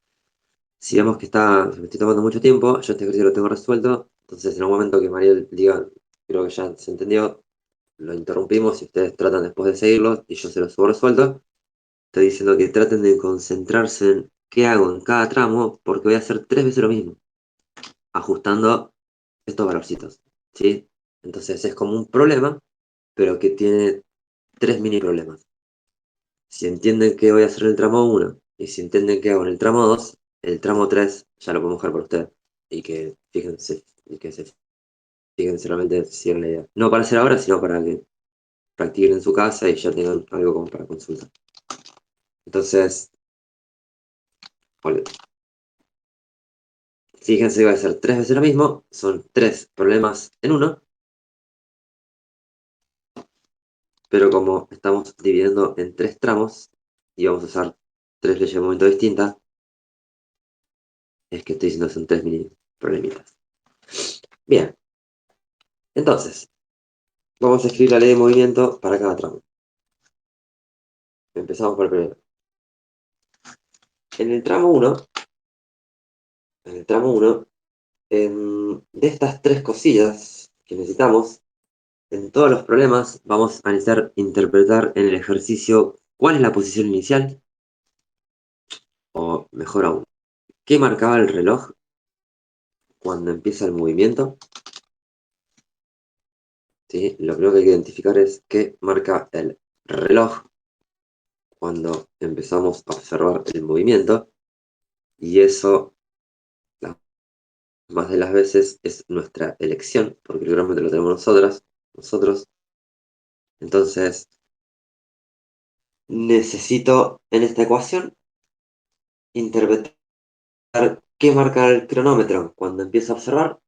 si vemos que me estoy tomando mucho tiempo, yo este ejercicio lo tengo resuelto, entonces en un momento que Mariel diga, creo que ya se entendió, lo interrumpimos y ustedes tratan después de seguirlo y yo se lo subo resuelto. Estoy diciendo que traten de concentrarse en qué hago en cada tramo, porque voy a hacer 3 veces lo mismo, ajustando estos valorcitos, ¿sí? Entonces es como un problema, pero que tiene 3 mini problemas. Si entienden qué voy a hacer en el tramo 1 y si entienden qué hago en el tramo 2, el tramo 3 ya lo podemos dejar por ustedes. Y que se fijen realmente si es la idea. No para hacer ahora, sino para que practiquen en su casa y ya tengan algo como para consultar. Entonces, fíjense que va a ser 3 veces lo mismo, son 3 problemas en uno, pero como estamos dividiendo en 3 tramos y vamos a usar 3 leyes de momento distintas, es que estoy diciendo que son 3 mini problemitas. Bien, entonces, vamos a escribir la ley de movimiento para cada tramo. Empezamos por el primero. En el tramo 1, de estas 3 cosillas que necesitamos, en todos los problemas vamos a necesitar interpretar en el ejercicio cuál es la posición inicial, o mejor aún, qué marcaba el reloj cuando empieza el movimiento. ¿Sí? Lo primero que hay que identificar es qué marca el reloj cuando empezamos a observar el movimiento, y eso, las más de las veces, es nuestra elección, porque el cronómetro lo tenemos nosotros. Entonces, necesito en esta ecuación interpretar qué marca el cronómetro cuando empiezo a observar,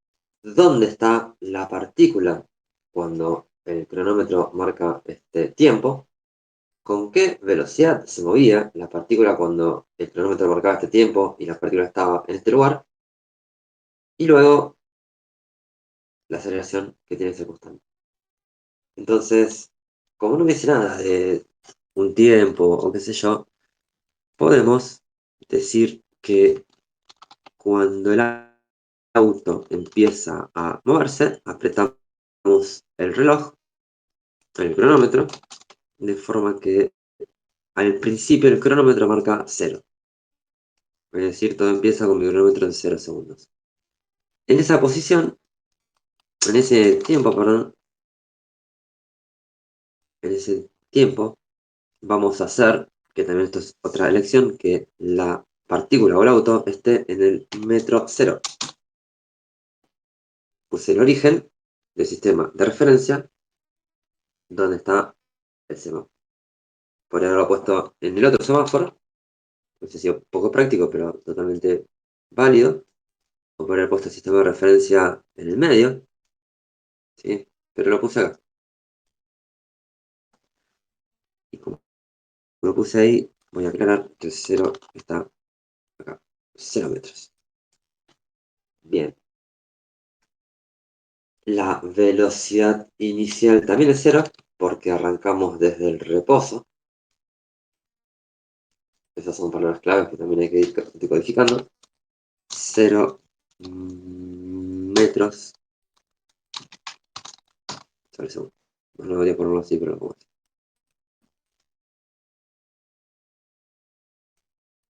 dónde está la partícula cuando el cronómetro marca este tiempo, con qué velocidad se movía la partícula cuando el cronómetro marcaba este tiempo y la partícula estaba en este lugar, y luego la aceleración que tiene ese constante. Entonces, como no me dice nada de un tiempo o qué sé yo, podemos decir que cuando el auto empieza a moverse, apretamos el reloj, el cronómetro, de forma que al principio el cronómetro marca 0. Es decir, todo empieza con mi cronómetro en 0 segundos. En esa posición, en ese tiempo, perdón, en ese tiempo, vamos a hacer, que también esto es otra elección, que la partícula o el auto esté en el metro 0. Puse el origen del sistema de referencia, donde está el semáforo. Podría haberlo puesto en el otro semáforo, no sé si es poco práctico, pero totalmente válido. O podría haber puesto el sistema de referencia en el medio, ¿sí? Pero lo puse acá. Y como lo puse ahí, voy a aclarar que el 0 está acá, 0 metros. Bien. La velocidad inicial también es 0, porque arrancamos desde el reposo. Esas son palabras claves que también hay que ir decodificando. 0 metros sobre segundo. No debería ponerlo así, pero lo pongo así.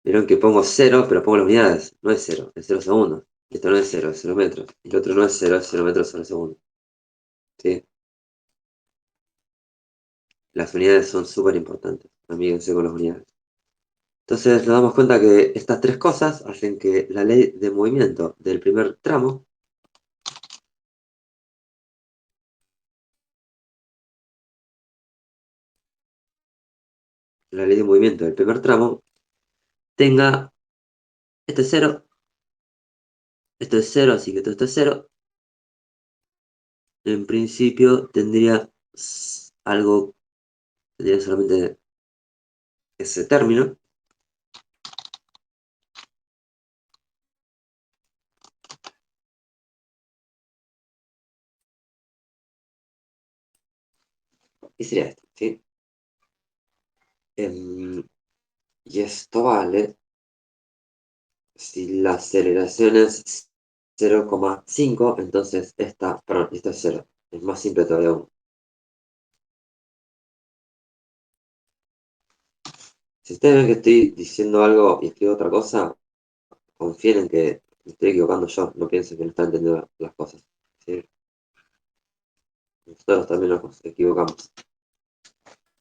Vieron que pongo 0, pero pongo las unidades. No es 0, es 0 segundos. Esto no es 0, es 0 metros. Y el otro no es 0, es 0 metros sobre segundo. ¿Sí? Las unidades son súper importantes. Amíguense con las unidades. Entonces nos damos cuenta que estas tres cosas hacen que la ley de movimiento del primer tramo tenga este 0, esto es 0, así que todo esto es 0. En principio tendría solamente ese término. Y sería esto, ¿sí? Y esto vale si la aceleración es 0,5, entonces esto es 0. Es más simple todavía aún. Si ustedes ven que estoy diciendo algo y escribo otra cosa, confíen en que me estoy equivocando yo, no piensen que no están entendiendo las cosas. ¿Sí? Nosotros también nos equivocamos.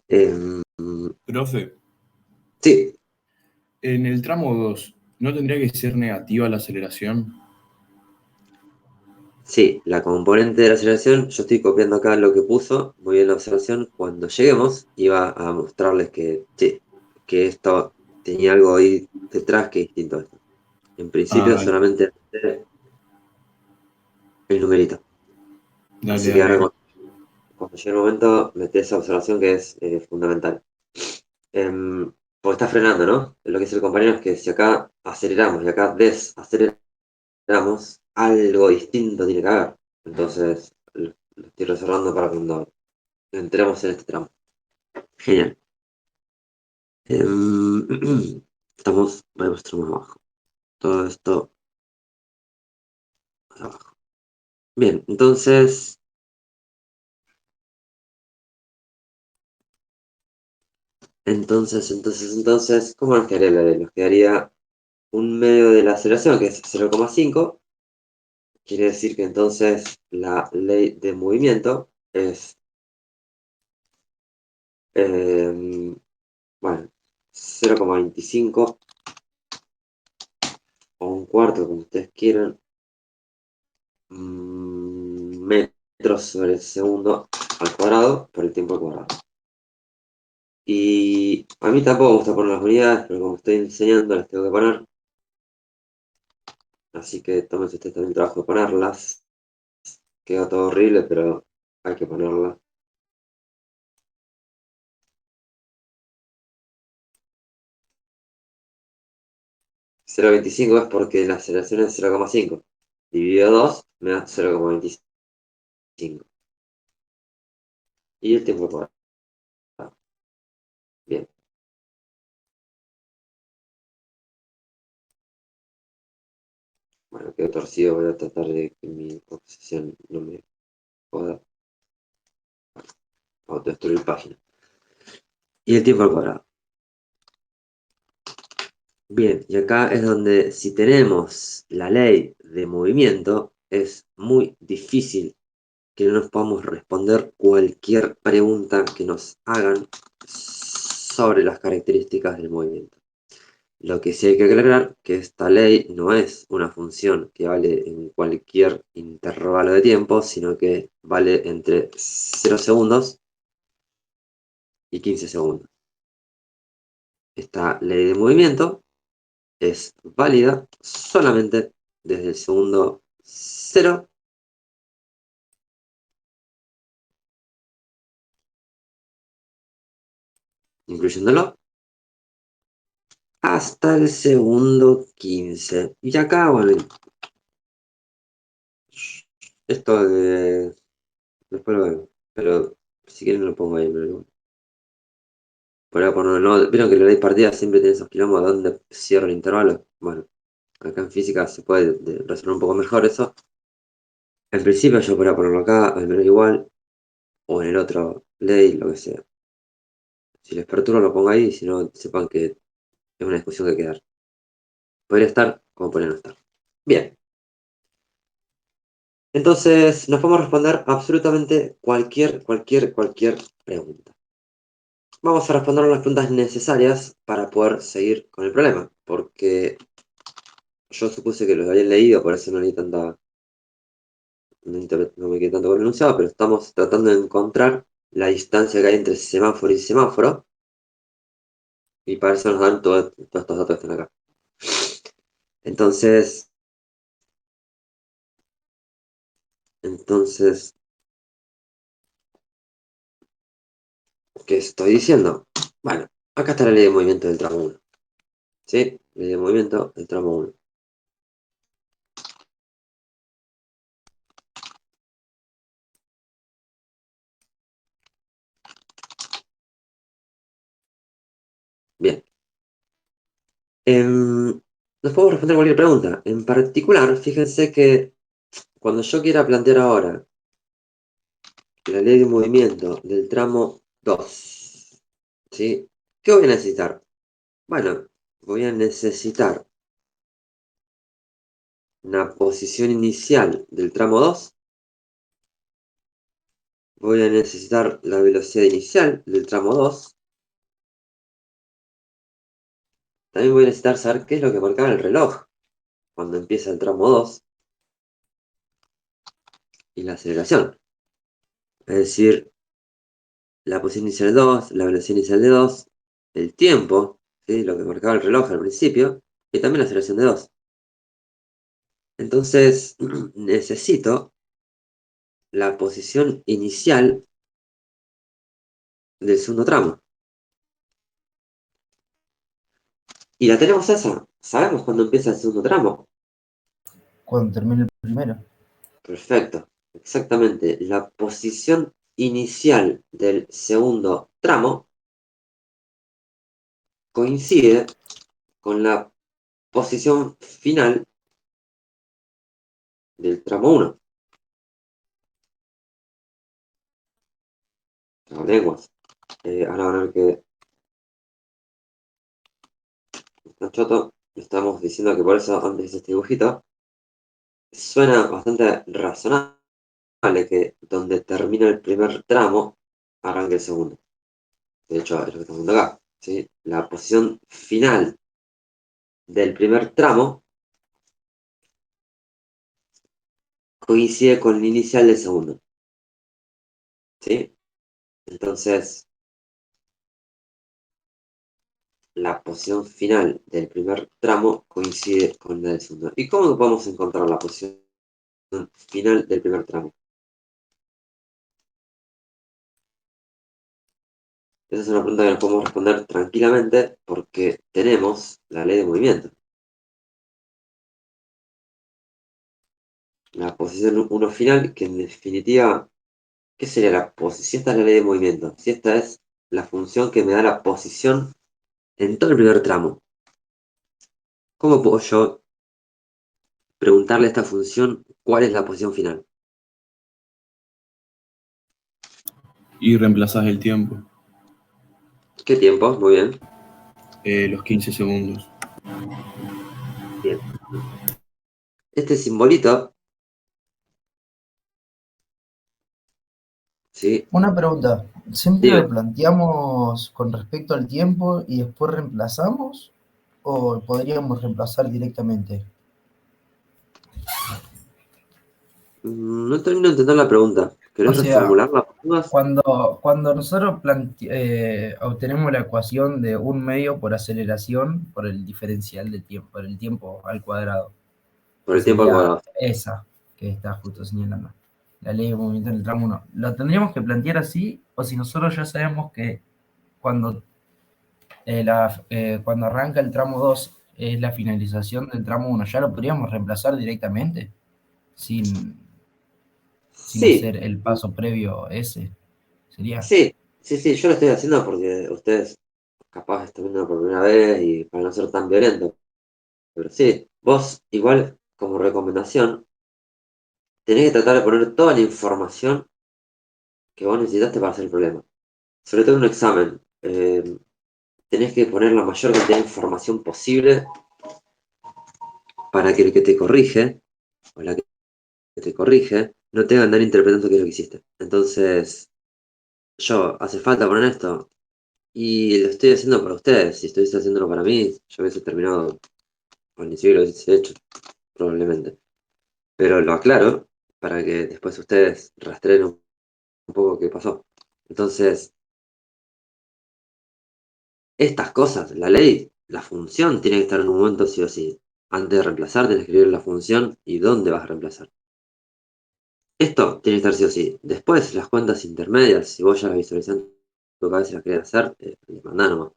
Em, Profe, sí, en el tramo 2, ¿no tendría que ser negativa la aceleración? sí, la componente de la aceleración, yo estoy copiando acá lo que puso, muy bien la observación. Cuando lleguemos, iba a mostrarles que sí, que esto tenía algo ahí detrás que es distinto a esto. En principio, Ah, solamente el numerito. dale, Así que ahora, dale. cuando llegue el momento, meté esa observación que es fundamental. Porque está frenando, ¿no? Lo que dice el compañero es que si acá aceleramos y acá desaceleramos, algo distinto tiene que haber. Entonces, lo estoy reservando para cuando entremos en este tramo. Genial. Vamos a más abajo. Todo esto abajo. Bien, entonces, ¿cómo nos quedaría la ley? Nos quedaría un medio de la aceleración, que es 0,5. Quiere decir que entonces la ley de movimiento es, bueno, 0,25 o un cuarto, como ustedes quieran, metros sobre segundo al cuadrado por el tiempo al cuadrado. Y a mí tampoco me gusta poner las unidades, pero como estoy enseñando las tengo que poner. Así que tómense ustedes también el trabajo de ponerlas. Queda todo horrible, pero hay que ponerlas. Cero coma veinticinco es porque la aceleración es 0,5. Dividido 2 me da 0,25. 5. Y el tiempo al cuadrado. Bien. Bueno, quedó torcido, voy a tratar de que mi obsesión no me joda. Autodestruir página. Y el tiempo al cuadrado. Bien, y acá es donde si tenemos la ley de movimiento, es muy difícil que no nos podamos responder cualquier pregunta que nos hagan sobre las características del movimiento. Lo que sí hay que aclarar que esta ley no es una función que vale en cualquier intervalo de tiempo, sino que vale entre 0 segundos y 15 segundos. Esta ley de movimiento es válida solamente desde el segundo 0 incluyéndolo, hasta el segundo 15. Y acá, bueno, esto de... después lo veo, pero si quieren lo pongo ahí, pero por ahí no, vieron que la ley partida siempre tiene esos quilombos donde cierra el intervalo. Bueno, acá en física se puede resolver un poco mejor eso. En principio yo podría ponerlo acá, al menos igual, o en el otro ley, lo que sea. Si les perturba lo pongo ahí, si no, sepan que es una discusión que quedar. Podría estar como podría no estar. Bien. Entonces, nos podemos responder absolutamente cualquier pregunta. Vamos a responder las preguntas necesarias para poder seguir con el problema, porque yo supuse que los habían leído, por eso no leí tanta, no me quedé tanto con el enunciado, pero estamos tratando de encontrar la distancia que hay entre semáforo y semáforo, y para eso nos dan todos estos datos que están acá. Entonces, ¿qué estoy diciendo? Bueno, acá está la ley de movimiento del tramo 1. ¿Sí? Ley de movimiento del tramo 1. Bien. Nos podemos responder cualquier pregunta. En particular, fíjense que cuando yo quiera plantear ahora la ley de movimiento del tramo 2, ¿sí? ¿Qué voy a necesitar? Bueno, voy a necesitar una posición inicial del tramo 2. Voy a necesitar la velocidad inicial del tramo 2. También voy a necesitar saber qué es lo que marcaba el reloj cuando empieza el tramo 2 y la aceleración. Es decir, la posición inicial de 2, la velocidad inicial de 2, el tiempo, ¿sí? Lo que marcaba el reloj al principio, y también la aceleración de 2. Entonces, necesito la posición inicial del segundo tramo. Y la tenemos esa. Sabemos cuándo empieza el segundo tramo. Cuando termine el primero. Perfecto. Exactamente. La posición inicial del segundo tramo coincide con la posición final del tramo 1. Lenguas. Ahora van a ver que está choto. Estamos diciendo que por eso antes hice este dibujito. Suena bastante razonable que donde termina el primer tramo arranque el segundo. De hecho, es lo que estamos viendo acá. ¿Sí? La posición final del primer tramo coincide con el inicial del segundo. ¿Sí? Entonces, la posición final del primer tramo coincide con la del segundo. ¿Y cómo podemos encontrar la posición final del primer tramo? Esa es una pregunta que nos podemos responder tranquilamente porque tenemos la ley de movimiento. la posición 1 final, que en definitiva, ¿qué sería la posición? Si esta es la ley de movimiento, si esta es la función que me da la posición en todo el primer tramo, ¿cómo puedo yo preguntarle a esta función cuál es la posición final? Y reemplazás el tiempo, ¿Qué tiempo? Muy bien. los 15 segundos. Bien. Este simbolito, ¿sí? Una pregunta, ¿siempre Diga. lo planteamos con respecto al tiempo y después reemplazamos? ¿O podríamos reemplazar directamente? No termino de entender la pregunta. O ¿Querés sea, reformularla por dudas? cuando nosotros obtenemos la ecuación de un medio por aceleración por el diferencial de tiempo, por el tiempo al cuadrado, Por que el tiempo al sería cuadrado. esa que está justo señalando, la ley de movimiento en el tramo uno. ¿Lo tendríamos que plantear así o si nosotros ya sabemos que cuando, cuando arranca el tramo 2 es la finalización del tramo uno, ya lo podríamos reemplazar directamente sin, sin Sí, hacer el paso previo ese? Sería. sí, yo lo estoy haciendo porque ustedes capaz están viendo por primera vez y para no ser tan violento. Pero sí, vos igual como recomendación tenés que tratar de poner toda la información que vos necesitaste para hacer el problema. Sobre todo en un examen. Tenés que poner la mayor cantidad de información posible para que el que te corrige o la que te corrige no te va a andar interpretando qué es lo que hiciste. Entonces, yo, hace falta poner esto y lo estoy haciendo para ustedes. Si estuviese haciéndolo para mí, yo hubiese terminado, o ni siquiera lo hubiese hecho, probablemente. Pero lo aclaro para que después ustedes rastreen un poco qué pasó. Entonces, estas cosas, la ley, la función tiene que estar en un momento sí o sí. Antes de reemplazar, tienes que escribir la función y dónde vas a reemplazar. Esto tiene que estar sí o sí. Después, las cuentas intermedias, si vos ya las visualizás en tu cabeza y las querés hacer, les mandá nomás.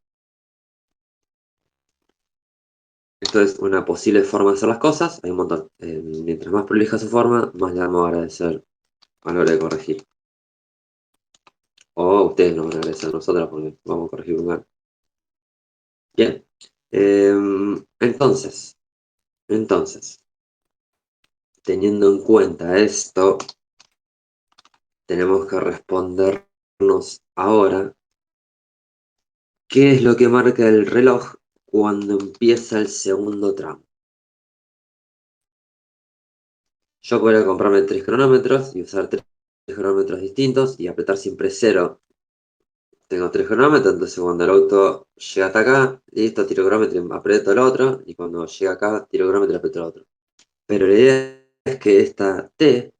Esto es una posible forma de hacer las cosas, hay un montón. Mientras más prolija su forma, más le vamos a agradecer a la hora de corregir. O ustedes nos van a agradecer a nosotros porque vamos a corregir un mal. Bien. Entonces, teniendo en cuenta esto, tenemos que respondernos ahora qué es lo que marca el reloj cuando empieza el segundo tramo. Yo podría comprarme 3 cronómetros y usar 3 cronómetros distintos y apretar siempre cero. Tengo 3 cronómetros, entonces cuando el auto llega hasta acá, listo, tiro cronómetro y aprieto el otro, y cuando llega acá, tiro cronómetro y aprieto el otro. Pero la idea es que esta t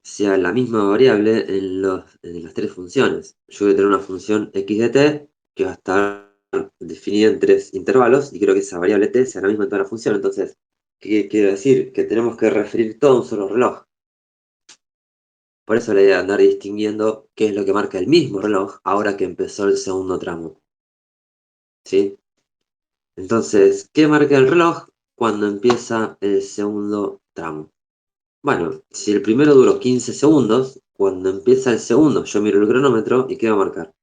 sea la misma variable en las 3 funciones. Yo voy a tener una función x de t que va a estar definida en 3 intervalos y quiero que esa variable t sea la misma en toda la función. Entonces, ¿qué quiere decir? Que tenemos que referir todo a un solo reloj. Por eso la idea de andar distinguiendo qué es lo que marca el mismo reloj ahora que empezó el segundo tramo. ¿Sí? Entonces, ¿qué marca el reloj cuando empieza el segundo tramo? Bueno, si el primero duró 15 segundos, cuando empieza el segundo, yo miro el cronómetro y ¿qué va a marcar?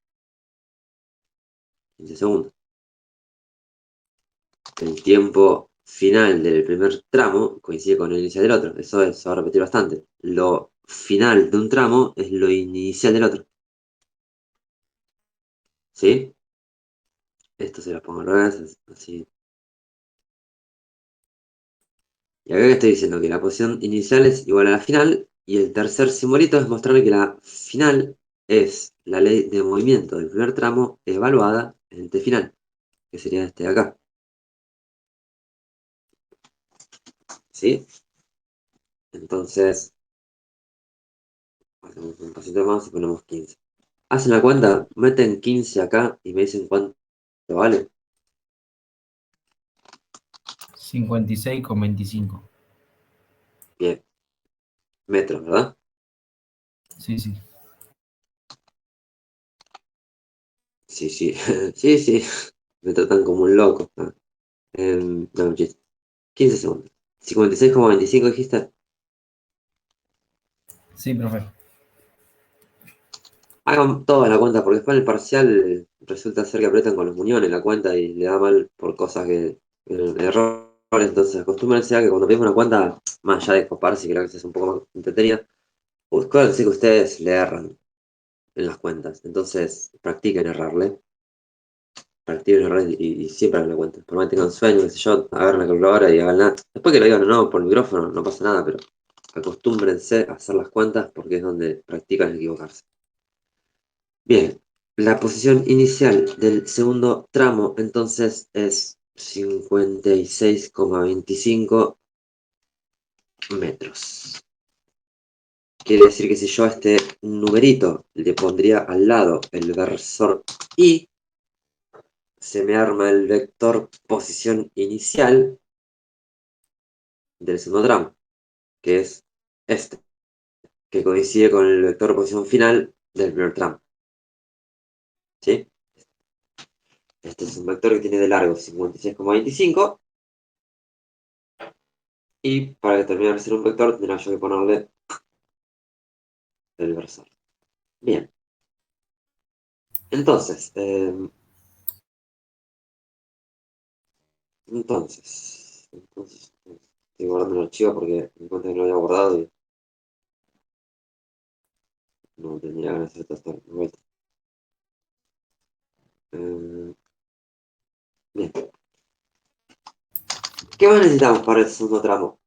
15 segundos. El tiempo final del primer tramo coincide con el inicial del otro. Eso se va a repetir bastante. Lo final de un tramo es lo inicial del otro. ¿Sí? Esto se lo pongo al revés, así. Y acá estoy diciendo que la posición inicial es igual a la final y el tercer simbolito es mostrarle que la final es la ley de movimiento del primer tramo evaluada en el t final, que sería este de acá. ¿Sí? Entonces, hacemos un pasito más y ponemos 15. Hacen la cuenta, meten 15 acá y me dicen cuánto vale. 56,25. Bien, metros, ¿verdad? Sí, sí. Sí, sí, sí, sí. Me tratan como un loco. No, un chiste. 15 segundos. 56,25 dijiste. Sí, profe. Hagan toda la cuenta, porque después en el parcial resulta ser que apretan con los muñones la cuenta y le da mal por cosas errores. Entonces, acostúmbrense a que cuando pides una cuenta, más allá de coparse, que creo que es un poco más entretenida, acuérdense que ustedes le erran en las cuentas. Entonces, practiquen errarle. Practiquen errar y siempre hagan la cuenta. Por más que tengan sueño, qué sé yo, agarren la calculadora y hagan nada. Después que lo digan o no por micrófono, no pasa nada, pero acostúmbrense a hacer las cuentas porque es donde practican equivocarse. Bien, la posición inicial del segundo tramo entonces es 56,25 metros. Quiere decir que si yo a este numerito le pondría al lado el versor y, se me arma el vector posición inicial del segundo tramo, que es este, que coincide con el vector posición final del primer tramo. ¿Sí? Este es un vector que tiene de largo 56,25. Y para que termine de ser un vector, tendrá yo que ponerle el versor. Bien. Entonces, estoy guardando el archivo porque me cuenta que no lo había guardado y no tenía ganas de hacer esto de vuelta. Bien. ¿Qué más necesitamos para el segundo tramo?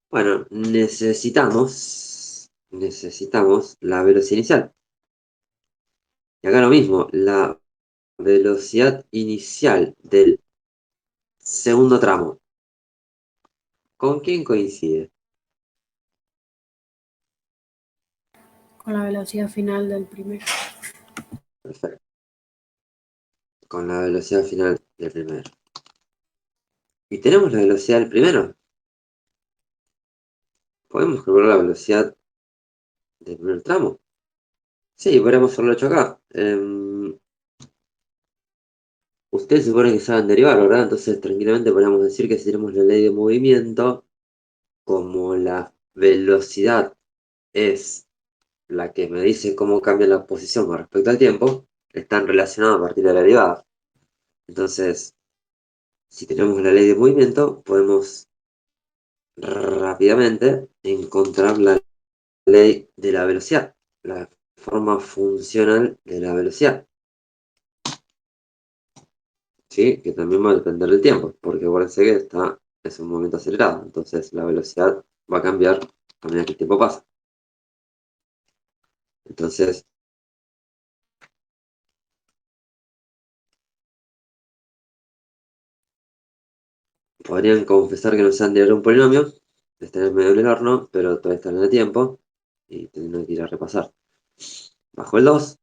Bueno, necesitamos la velocidad inicial. Y acá lo mismo, la velocidad inicial del segundo tramo. ¿Con quién coincide? Con la velocidad final del primero. Perfecto. Con la velocidad final del primero. ¿Y tenemos la velocidad del primero? ¿Podemos calcular la velocidad del primer tramo? Sí, podríamos haberlo hecho acá. Ustedes suponen que saben derivar, ¿verdad? Entonces tranquilamente podríamos decir que si tenemos la ley de movimiento, como la velocidad es la que me dice cómo cambia la posición con respecto al tiempo, están relacionados a partir de la derivada. Entonces, si tenemos la ley de movimiento, podemos rápidamente encontrar la ley de la velocidad, la forma funcional de la velocidad, ¿sí? Que también va a depender del tiempo, porque acuérdense que es un movimiento acelerado, entonces la velocidad va a cambiar a medida que el tiempo pasa. Entonces, podrían confesar que no saben derivar un polinomio, están en medio del horno, pero todavía están en el tiempo y tendrán que ir a repasar. Bajo el 2,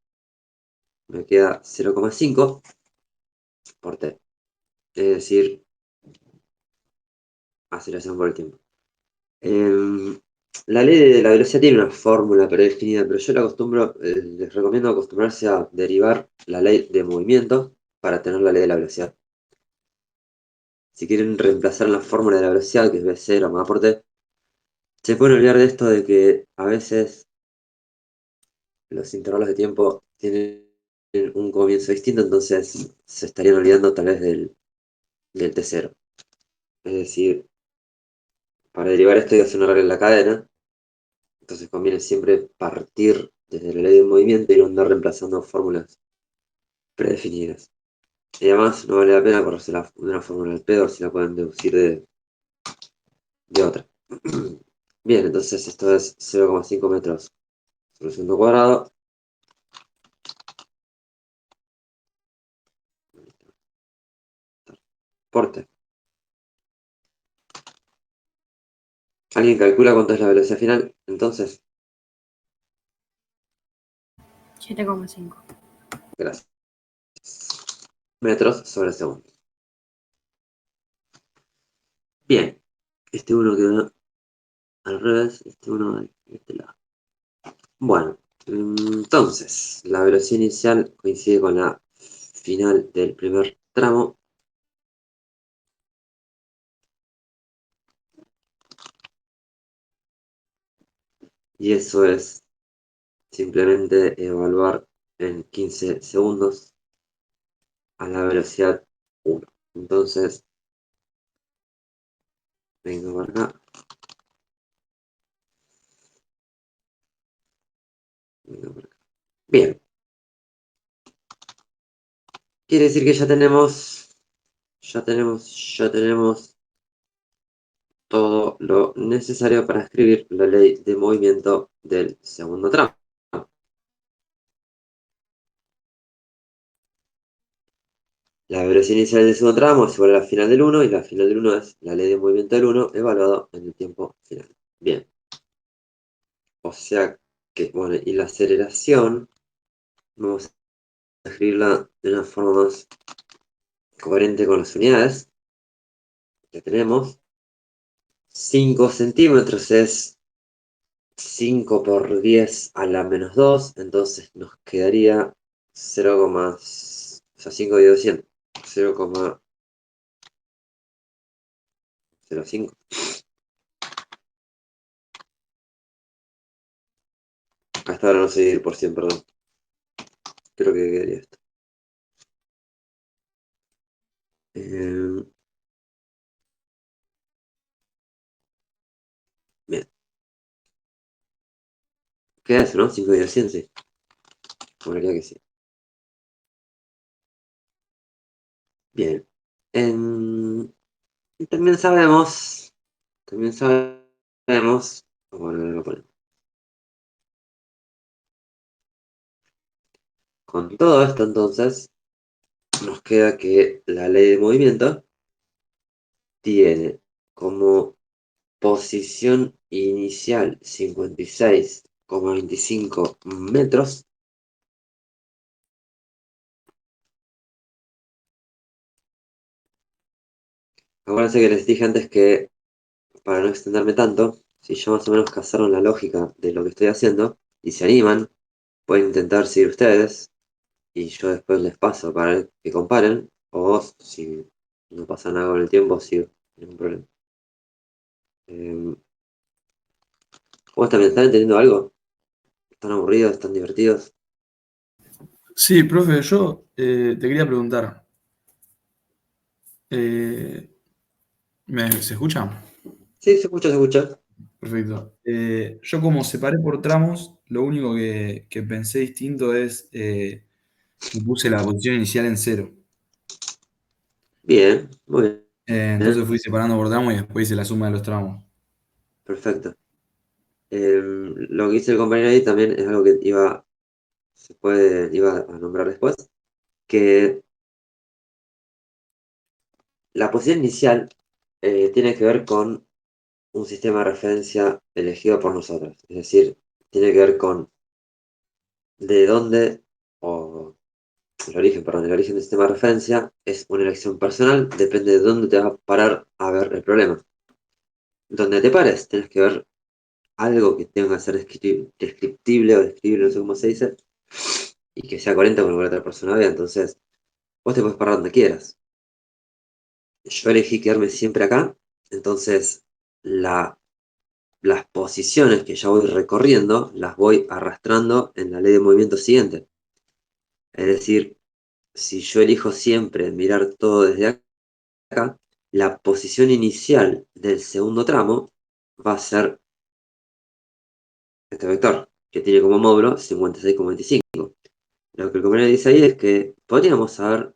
me queda 0,5 por t, es decir, aceleración por el tiempo. La ley de la velocidad tiene una fórmula predefinida, pero yo les recomiendo acostumbrarse a derivar la ley de movimiento para tener la ley de la velocidad. Si quieren reemplazar la fórmula de la velocidad, que es v0 más por t, se pueden olvidar de esto de que a veces los intervalos de tiempo tienen un comienzo distinto, entonces se estarían olvidando tal vez del t0. Es decir, para derivar esto hay que hacer una regla en la cadena, entonces conviene siempre partir desde la ley de movimiento y no andar reemplazando fórmulas predefinidas. Y además no vale la pena correrse de una fórmula al pedo si la pueden deducir de otra. Bien, entonces esto es 0,5 metros sobre el segundo cuadrado. Por t. ¿Alguien calcula cuánto es la velocidad final? Entonces, 7,5. gracias. Metros sobre segundo. Bien, este uno quedó al revés, este uno de este lado. Bueno, entonces, la velocidad inicial coincide con la final del primer tramo. Y eso es simplemente evaluar en 15 segundos a la velocidad 1. Entonces, vengo por acá. Vengo por acá. Bien. Quiere decir que ya tenemos todo lo necesario para escribir la ley de movimiento del segundo tramo. La velocidad inicial del segundo tramo es igual a la final del 1 y la final del 1 es la ley de movimiento del 1 evaluado en el tiempo final. Bien. O sea que, bueno, y la aceleración, vamos a escribirla de una forma más coherente con las unidades que tenemos. 5 centímetros es 5 por 10 a la menos 2, entonces nos quedaría 0, o sea, 5 dividido 100, 0,05. Hasta ahora no sé dividir por 100, perdón. Creo que quedaría esto. Bien. Queda eso, ¿no? 5 dividido 100, sí. Juraría que sí. Bien. Y también sabemos, bueno, lo ponemos. Con todo esto, entonces, nos queda que la ley de movimiento tiene como posición inicial 56,25 metros. Acuérdense que les dije antes que, para no extenderme tanto, si yo más o menos cazaron la lógica de lo que estoy haciendo y se animan, pueden intentar seguir ustedes y yo después les paso para que comparen, o si no pasa nada con el tiempo, sigo, ningún problema. ¿Vos también están entendiendo algo? ¿Están aburridos? ¿Están divertidos? Sí, profe, yo te quería preguntar. eh, ¿Se escucha? Sí, se escucha, se escucha. Perfecto. Yo como separé por tramos, lo único que pensé distinto es que puse la posición inicial en cero. Bien, muy Entonces bien, fui separando por tramos y después hice la suma de los tramos. perfecto. Lo que hice el compañero ahí también es algo que iba a nombrar después, que la posición inicial tiene que ver con un sistema de referencia elegido por nosotros. Es decir, tiene que ver con de dónde, o el origen del sistema de referencia es una elección personal, depende de dónde te vas a parar a ver el problema. Donde te pares, tienes que ver algo que tenga que ser descriptible o describible, no sé cómo se dice, y que sea coherente con lo que la otra persona vea. Entonces, vos te puedes parar donde quieras. Yo elegí quedarme siempre acá, entonces las posiciones que ya voy recorriendo las voy arrastrando en la ley de movimiento siguiente. Es decir, si yo elijo siempre mirar todo desde acá, la posición inicial del segundo tramo va a ser este vector, que tiene como módulo 56,25. Lo que el compañero dice ahí es que podríamos haber,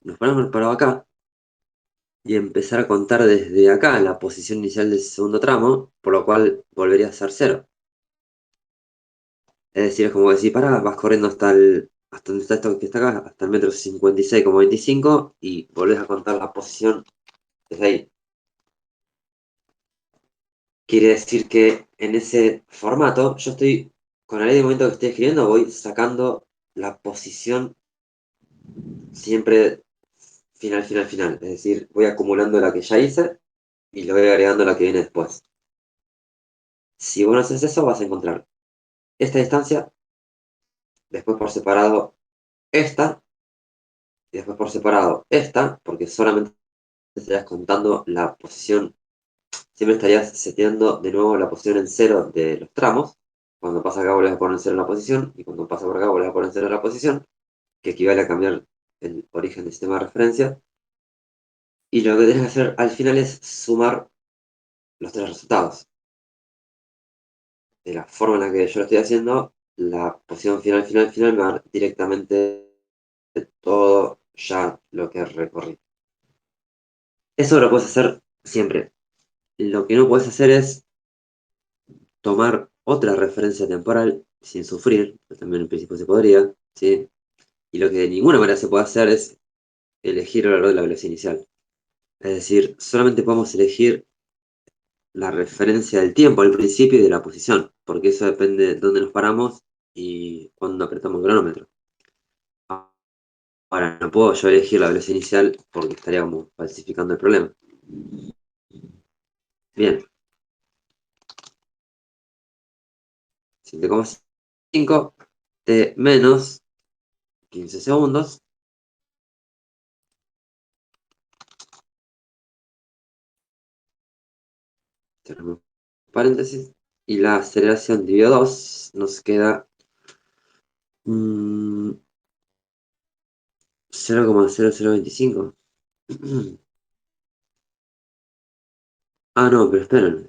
nos ponemos parado acá y empezar a contar desde acá la posición inicial del segundo tramo, por lo cual volvería a ser 0. Es decir, es como decir, pará, vas corriendo hasta donde está esto que está acá, hasta el metro 56,25 y volvés a contar la posición desde ahí. Quiere decir que en ese formato, yo estoy, con la ley de momento que estoy escribiendo, voy sacando la posición siempre final, final, final. Es decir, voy acumulando la que ya hice y le voy agregando la que viene después. Si vos no haces eso, vas a encontrar esta distancia, después por separado esta, y después por separado esta, porque solamente estarías contando la posición siempre estarías seteando de nuevo la posición en 0 de los tramos. Cuando pasa acá volvés a poner en 0 la posición, y cuando pasa por acá volvés a poner en 0 la posición, que equivale a cambiar el origen del sistema de referencia. Y lo que tenés que hacer al final es sumar los tres resultados. De la forma en la que yo lo estoy haciendo, la posición final me va a dar directamente todo ya lo que recorrí. Eso lo puedes hacer siempre. Lo que no puedes hacer es tomar otra referencia temporal sin sufrir, que también en principio se podría, ¿sí? Y lo que de ninguna manera se puede hacer es elegir el valor de la velocidad inicial. Es decir, solamente podemos elegir la referencia del tiempo al principio y de la posición, porque eso depende de dónde nos paramos y cuándo apretamos el cronómetro. Ahora, no puedo yo elegir la velocidad inicial porque estaría como falsificando el problema. Bien. 7,5 t menos 15 segundos. Tenemos paréntesis. Y la aceleración dividido 2 nos queda 0,0025. Ah, no, pero esperen,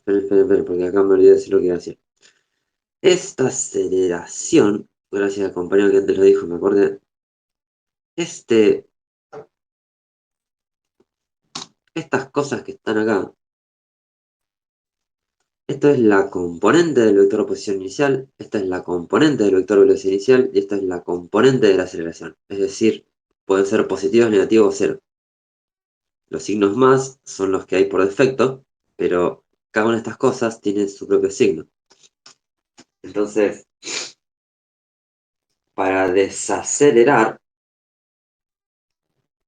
porque acá me olvidé de decir lo que iba a decir. Esta aceleración, gracias al compañero que antes lo dijo, me acordé. Estas cosas que están acá, esto es la componente del vector posición inicial, esta es la componente del vector velocidad inicial y esta es la componente de la aceleración. Es decir, pueden ser positivos, negativos o cero. Los signos más son los que hay por defecto, pero cada una de estas cosas tiene su propio signo. Entonces, para desacelerar,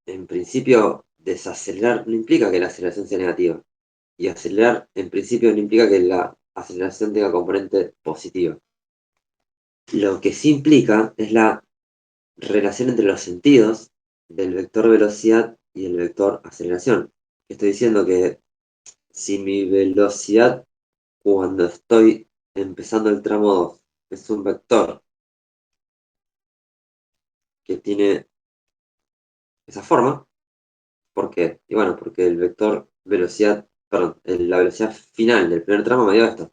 en principio, desacelerar no implica que la aceleración sea negativa. Y acelerar, en principio, no implica que la aceleración tenga componente positiva. Lo que sí implica es la relación entre los sentidos del vector velocidad y el vector aceleración. Estoy diciendo que si mi velocidad cuando estoy empezando el tramo 2 es un vector que tiene esa forma, ¿por qué? Y bueno, porque el vector velocidad, perdón, la velocidad final del primer tramo me dio esto.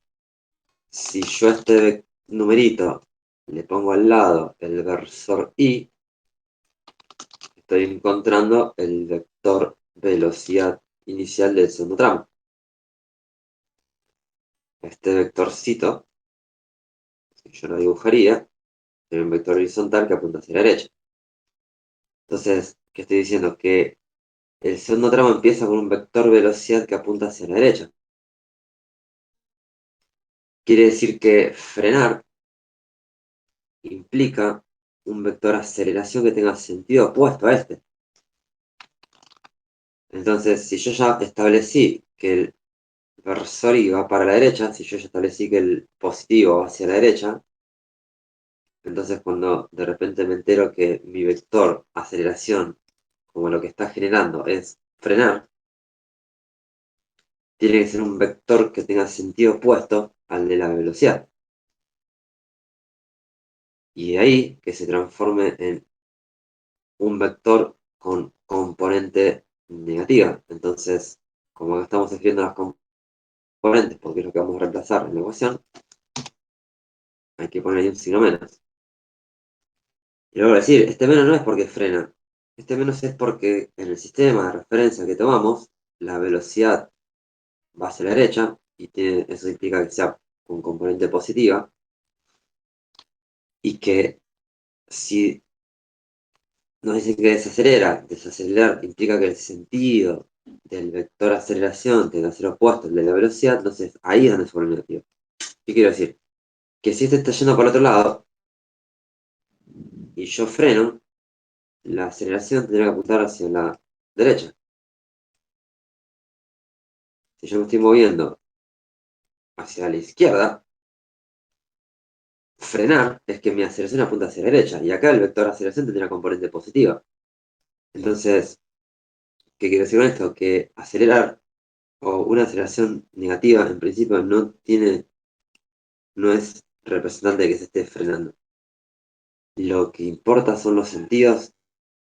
Si yo a este numerito le pongo al lado el versor y, estoy encontrando el vector velocidad inicial del segundo tramo. Este vectorcito, si yo lo dibujaría, sería un vector horizontal que apunta hacia la derecha. Entonces, ¿qué estoy diciendo? Que el segundo tramo empieza con un vector velocidad que apunta hacia la derecha. Quiere decir que frenar implica un vector aceleración que tenga sentido opuesto a este. Entonces, si yo ya establecí que el versor Y va para la derecha, si yo ya establecí que el positivo va hacia la derecha, entonces cuando de repente me entero que mi vector aceleración, como lo que está generando es frenar, tiene que ser un vector que tenga sentido opuesto al de la velocidad. Y de ahí que se transforme en un vector con componente negativa. Entonces, como estamos escribiendo las componentes, porque es lo que vamos a reemplazar en la ecuación, hay que poner ahí un signo menos. Y luego decir, este menos no es porque frena, este menos es porque en el sistema de referencia que tomamos, la velocidad va hacia la derecha, y eso implica que sea con componente positiva, y que si nos dicen que desacelerar implica que el sentido del vector aceleración tenga que ser opuesto al de la velocidad, entonces ahí es donde se pone negativo. ¿Qué quiero decir? Que si este está yendo por otro lado, y yo freno, la aceleración tendría que apuntar hacia la derecha. Si yo me estoy moviendo hacia la izquierda, frenar es que mi aceleración apunta hacia la derecha, y acá el vector aceleración tendría componente positiva. Entonces, ¿qué quiero decir con esto? Que acelerar o una aceleración negativa, en principio no es representante de que se esté frenando. Lo que importa son los sentidos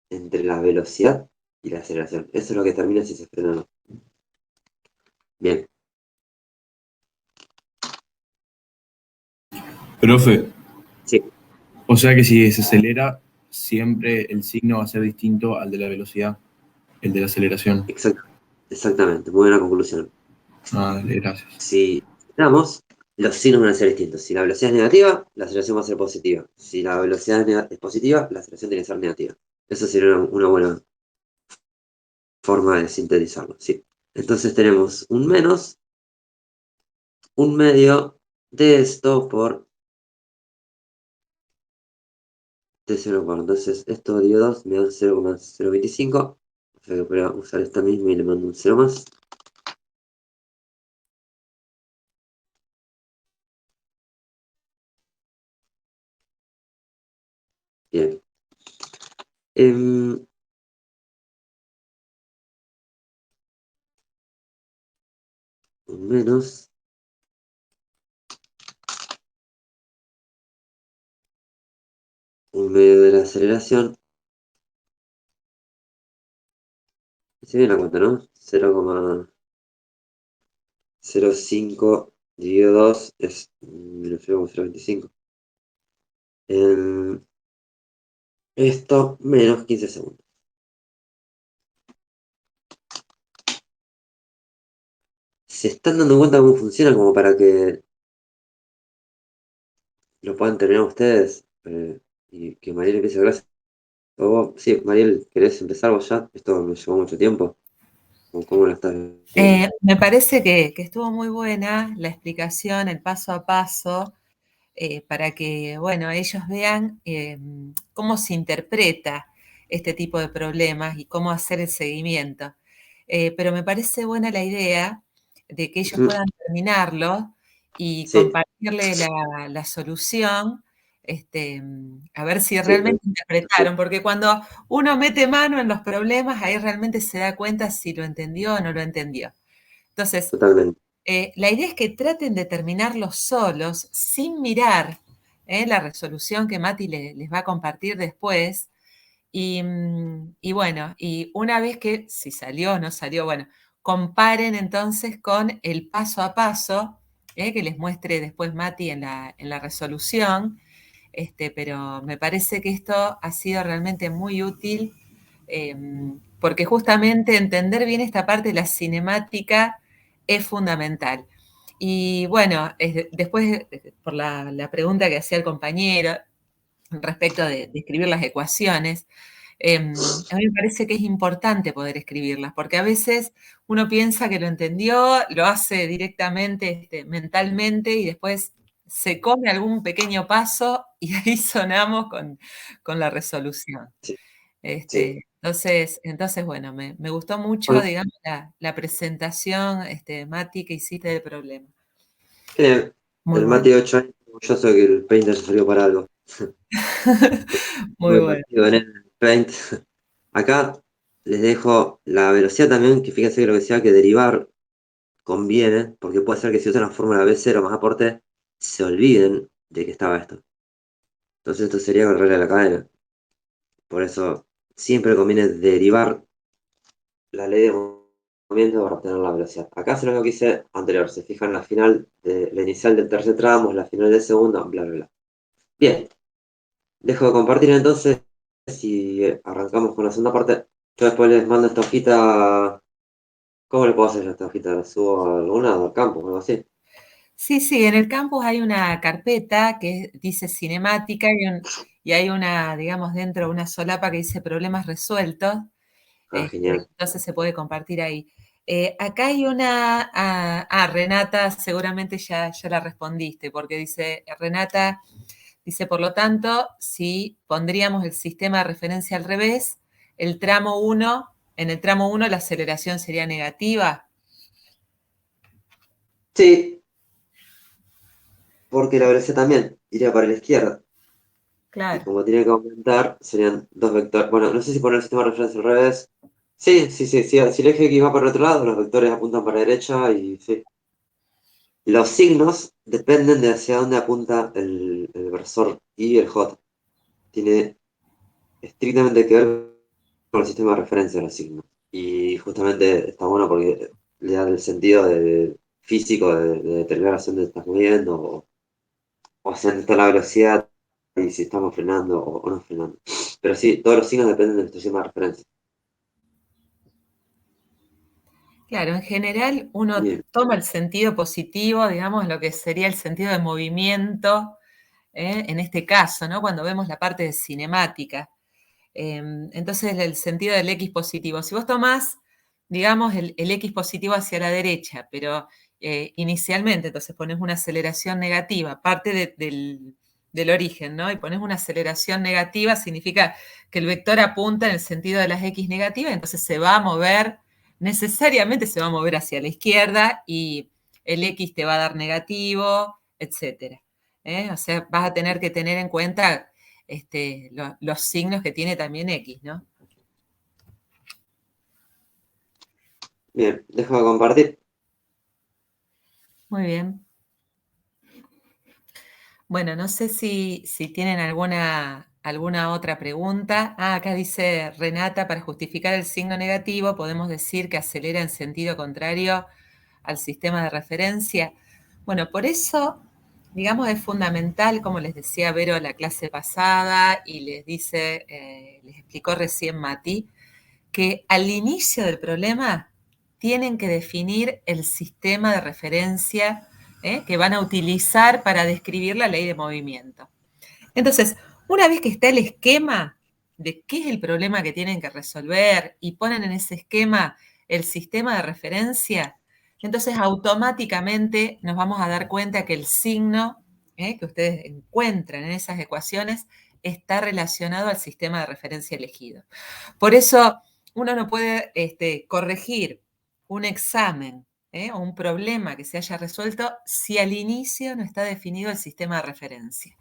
entre la velocidad y la aceleración. Eso es lo que determina si se frena o no. Bien. Profe, Sí, o sea que si se acelera, siempre el signo va a ser distinto al de la velocidad, el de la aceleración. exactamente. Muy buena conclusión. Ah, dale, gracias. Si aceleramos, los signos van a ser distintos. Si la velocidad es negativa, la aceleración va a ser positiva. Si la velocidad es positiva, la aceleración tiene que ser negativa. Eso sería una buena forma de sintetizarlo, sí. Entonces tenemos un menos, un medio de esto por T0 entonces esto dividido 2 me da 0,025. O sea que podría usar esta misma y le mando un 0 más. Bien. Un menos. Un medio de la aceleración. Se viene la cuenta, ¿no? 0,05 dividido 2 es menos 0,025. Esto menos 15 segundos. ¿Se están dando cuenta cómo funciona como para que lo puedan terminar ustedes? Y que Mariel empiece a clase. Sí, Mariel, ¿querés empezar vos ya? Esto me llevó mucho tiempo. ¿Cómo lo estás viendo? Me parece que estuvo muy buena la explicación, el paso a paso, para que, bueno, ellos vean cómo se interpreta este tipo de problemas y cómo hacer el seguimiento. Pero me parece buena la idea de que ellos Ujú. puedan terminarlo y Sí, compartirle la solución, a ver si sí, realmente interpretaron, porque cuando uno mete mano en los problemas, ahí realmente se da cuenta si lo entendió o no lo entendió. Entonces, totalmente. la idea es que traten de terminarlos solos, sin mirar la resolución que Mati les va a compartir después. Y bueno, y una vez que si salió o no salió, bueno, comparen entonces con el paso a paso que les muestre después Mati en la resolución. Pero me parece que esto ha sido realmente muy útil, eh, porque justamente entender bien esta parte de la cinemática es fundamental. Y bueno, después, por la pregunta que hacía el compañero respecto de escribir las ecuaciones, a mí me parece que es importante poder escribirlas, porque a veces uno piensa que lo entendió, lo hace directamente mentalmente y después se come algún pequeño paso y ahí sonamos con la resolución. Sí, sí. Entonces, bueno, me gustó mucho, Bueno, digamos, la presentación, Mati, que hiciste del problema. genial. Muy El bueno. Mati de 8 años, orgulloso de que el Paint haya salido para algo. Muy Muy bueno. partido en el Paint. Acá les dejo la velocidad también, que fíjense que lo que decía que derivar conviene, porque puede ser que si usan la fórmula B0 más aporte, se olviden de que estaba esto. Entonces esto sería correrle a la cadena. Por eso siempre conviene derivar la ley de movimiento para obtener la velocidad. Acá es lo que hice anterior. Se fijan la final, la inicial del tercer tramo, la final del segundo, bla, bla, bla. Bien, dejo de compartir entonces y arrancamos con la segunda parte. Yo después les mando esta hojita. ¿Cómo le puedo hacer esta hojita? ¿La subo a alguna al campo o algo así? Sí, sí, en el campus hay una carpeta que dice cinemática y hay una, digamos, dentro una solapa que dice problemas resueltos, Genial. entonces se puede compartir ahí. Acá hay una, Renata, seguramente ya la respondiste, porque dice, Renata dice, por lo tanto, si pondríamos el sistema de referencia al revés, en el tramo 1 la aceleración sería negativa. Sí, porque la velocidad también iría para la izquierda. Y Claro. como tiene que aumentar, serían dos vectores. Bueno, no sé si poner el sistema de referencia al revés Sí, si el eje X va para el otro lado, los vectores apuntan para la derecha y sí. Los signos dependen de hacia dónde apunta el versor Y y el J. Tiene estrictamente que ver con el sistema de referencia de los signos. Y justamente está bueno porque le da el sentido físico de determinar hacia dónde estás moviendo o hacia dónde está la velocidad y si estamos frenando o no frenando. Pero sí, todos los signos dependen del sistema de referencia. Claro, en general uno Bien. toma el sentido positivo, digamos, lo que sería el sentido de movimiento, en este caso, ¿no? Cuando vemos la parte de cinemática. Entonces, el sentido del X positivo. Si vos tomás, digamos, el X positivo hacia la derecha, pero inicialmente, entonces pones una aceleración negativa, parte del origen, ¿no? Y pones una aceleración negativa, significa que el vector apunta en el sentido de las X negativas, entonces se va a mover, necesariamente se va a mover hacia la izquierda y el X te va a dar negativo, etcétera. O sea, vas a tener que tener en cuenta los signos que tiene también X, ¿no? Bien, dejo de compartir. Muy bien. Bueno, no sé si tienen alguna otra pregunta. Acá dice Renata, para justificar el signo negativo, podemos decir que acelera en sentido contrario al sistema de referencia. Bueno, por eso, digamos, es fundamental, como les decía Vero la clase pasada y les explicó recién Mati, que al inicio del problema tienen que definir el sistema de referencia que van a utilizar para describir la ley de movimiento. Entonces, una vez que está el esquema de qué es el problema que tienen que resolver y ponen en ese esquema el sistema de referencia, entonces automáticamente nos vamos a dar cuenta que el signo que ustedes encuentran en esas ecuaciones está relacionado al sistema de referencia elegido. Por eso uno no puede corregir un examen o un problema que se haya resuelto si al inicio no está definido el sistema de referencia.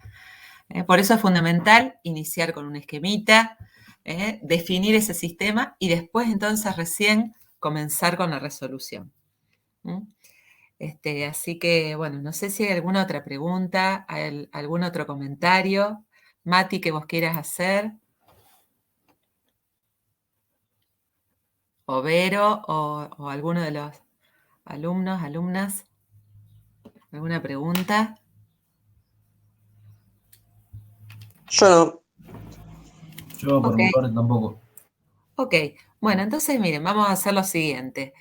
Por eso es fundamental iniciar con un esquemita, definir ese sistema y después entonces recién comenzar con la resolución. Así que, bueno, no sé si hay alguna otra pregunta, algún otro comentario. Mati, que vos quieras hacer. O Vero, o alguno de los alumnos, alumnas. ¿Alguna pregunta? Yo no. Yo por Ok. mi parte tampoco. Ok, bueno, entonces miren, vamos a hacer lo siguiente.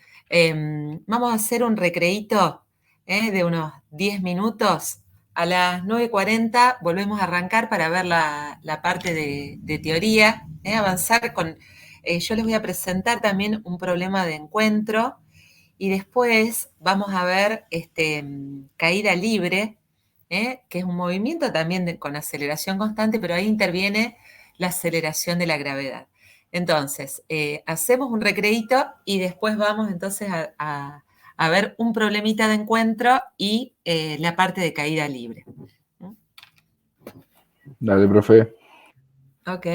Vamos a hacer un recreíto de unos 10 minutos. A las 9:40 volvemos a arrancar para ver la parte de teoría, avanzar con... yo les voy a presentar también un problema de encuentro y después vamos a ver caída libre, que es un movimiento también con aceleración constante, pero ahí interviene la aceleración de la gravedad. Entonces, hacemos un recreíto y después vamos entonces a ver un problemita de encuentro y la parte de caída libre. Dale, profe. Ok.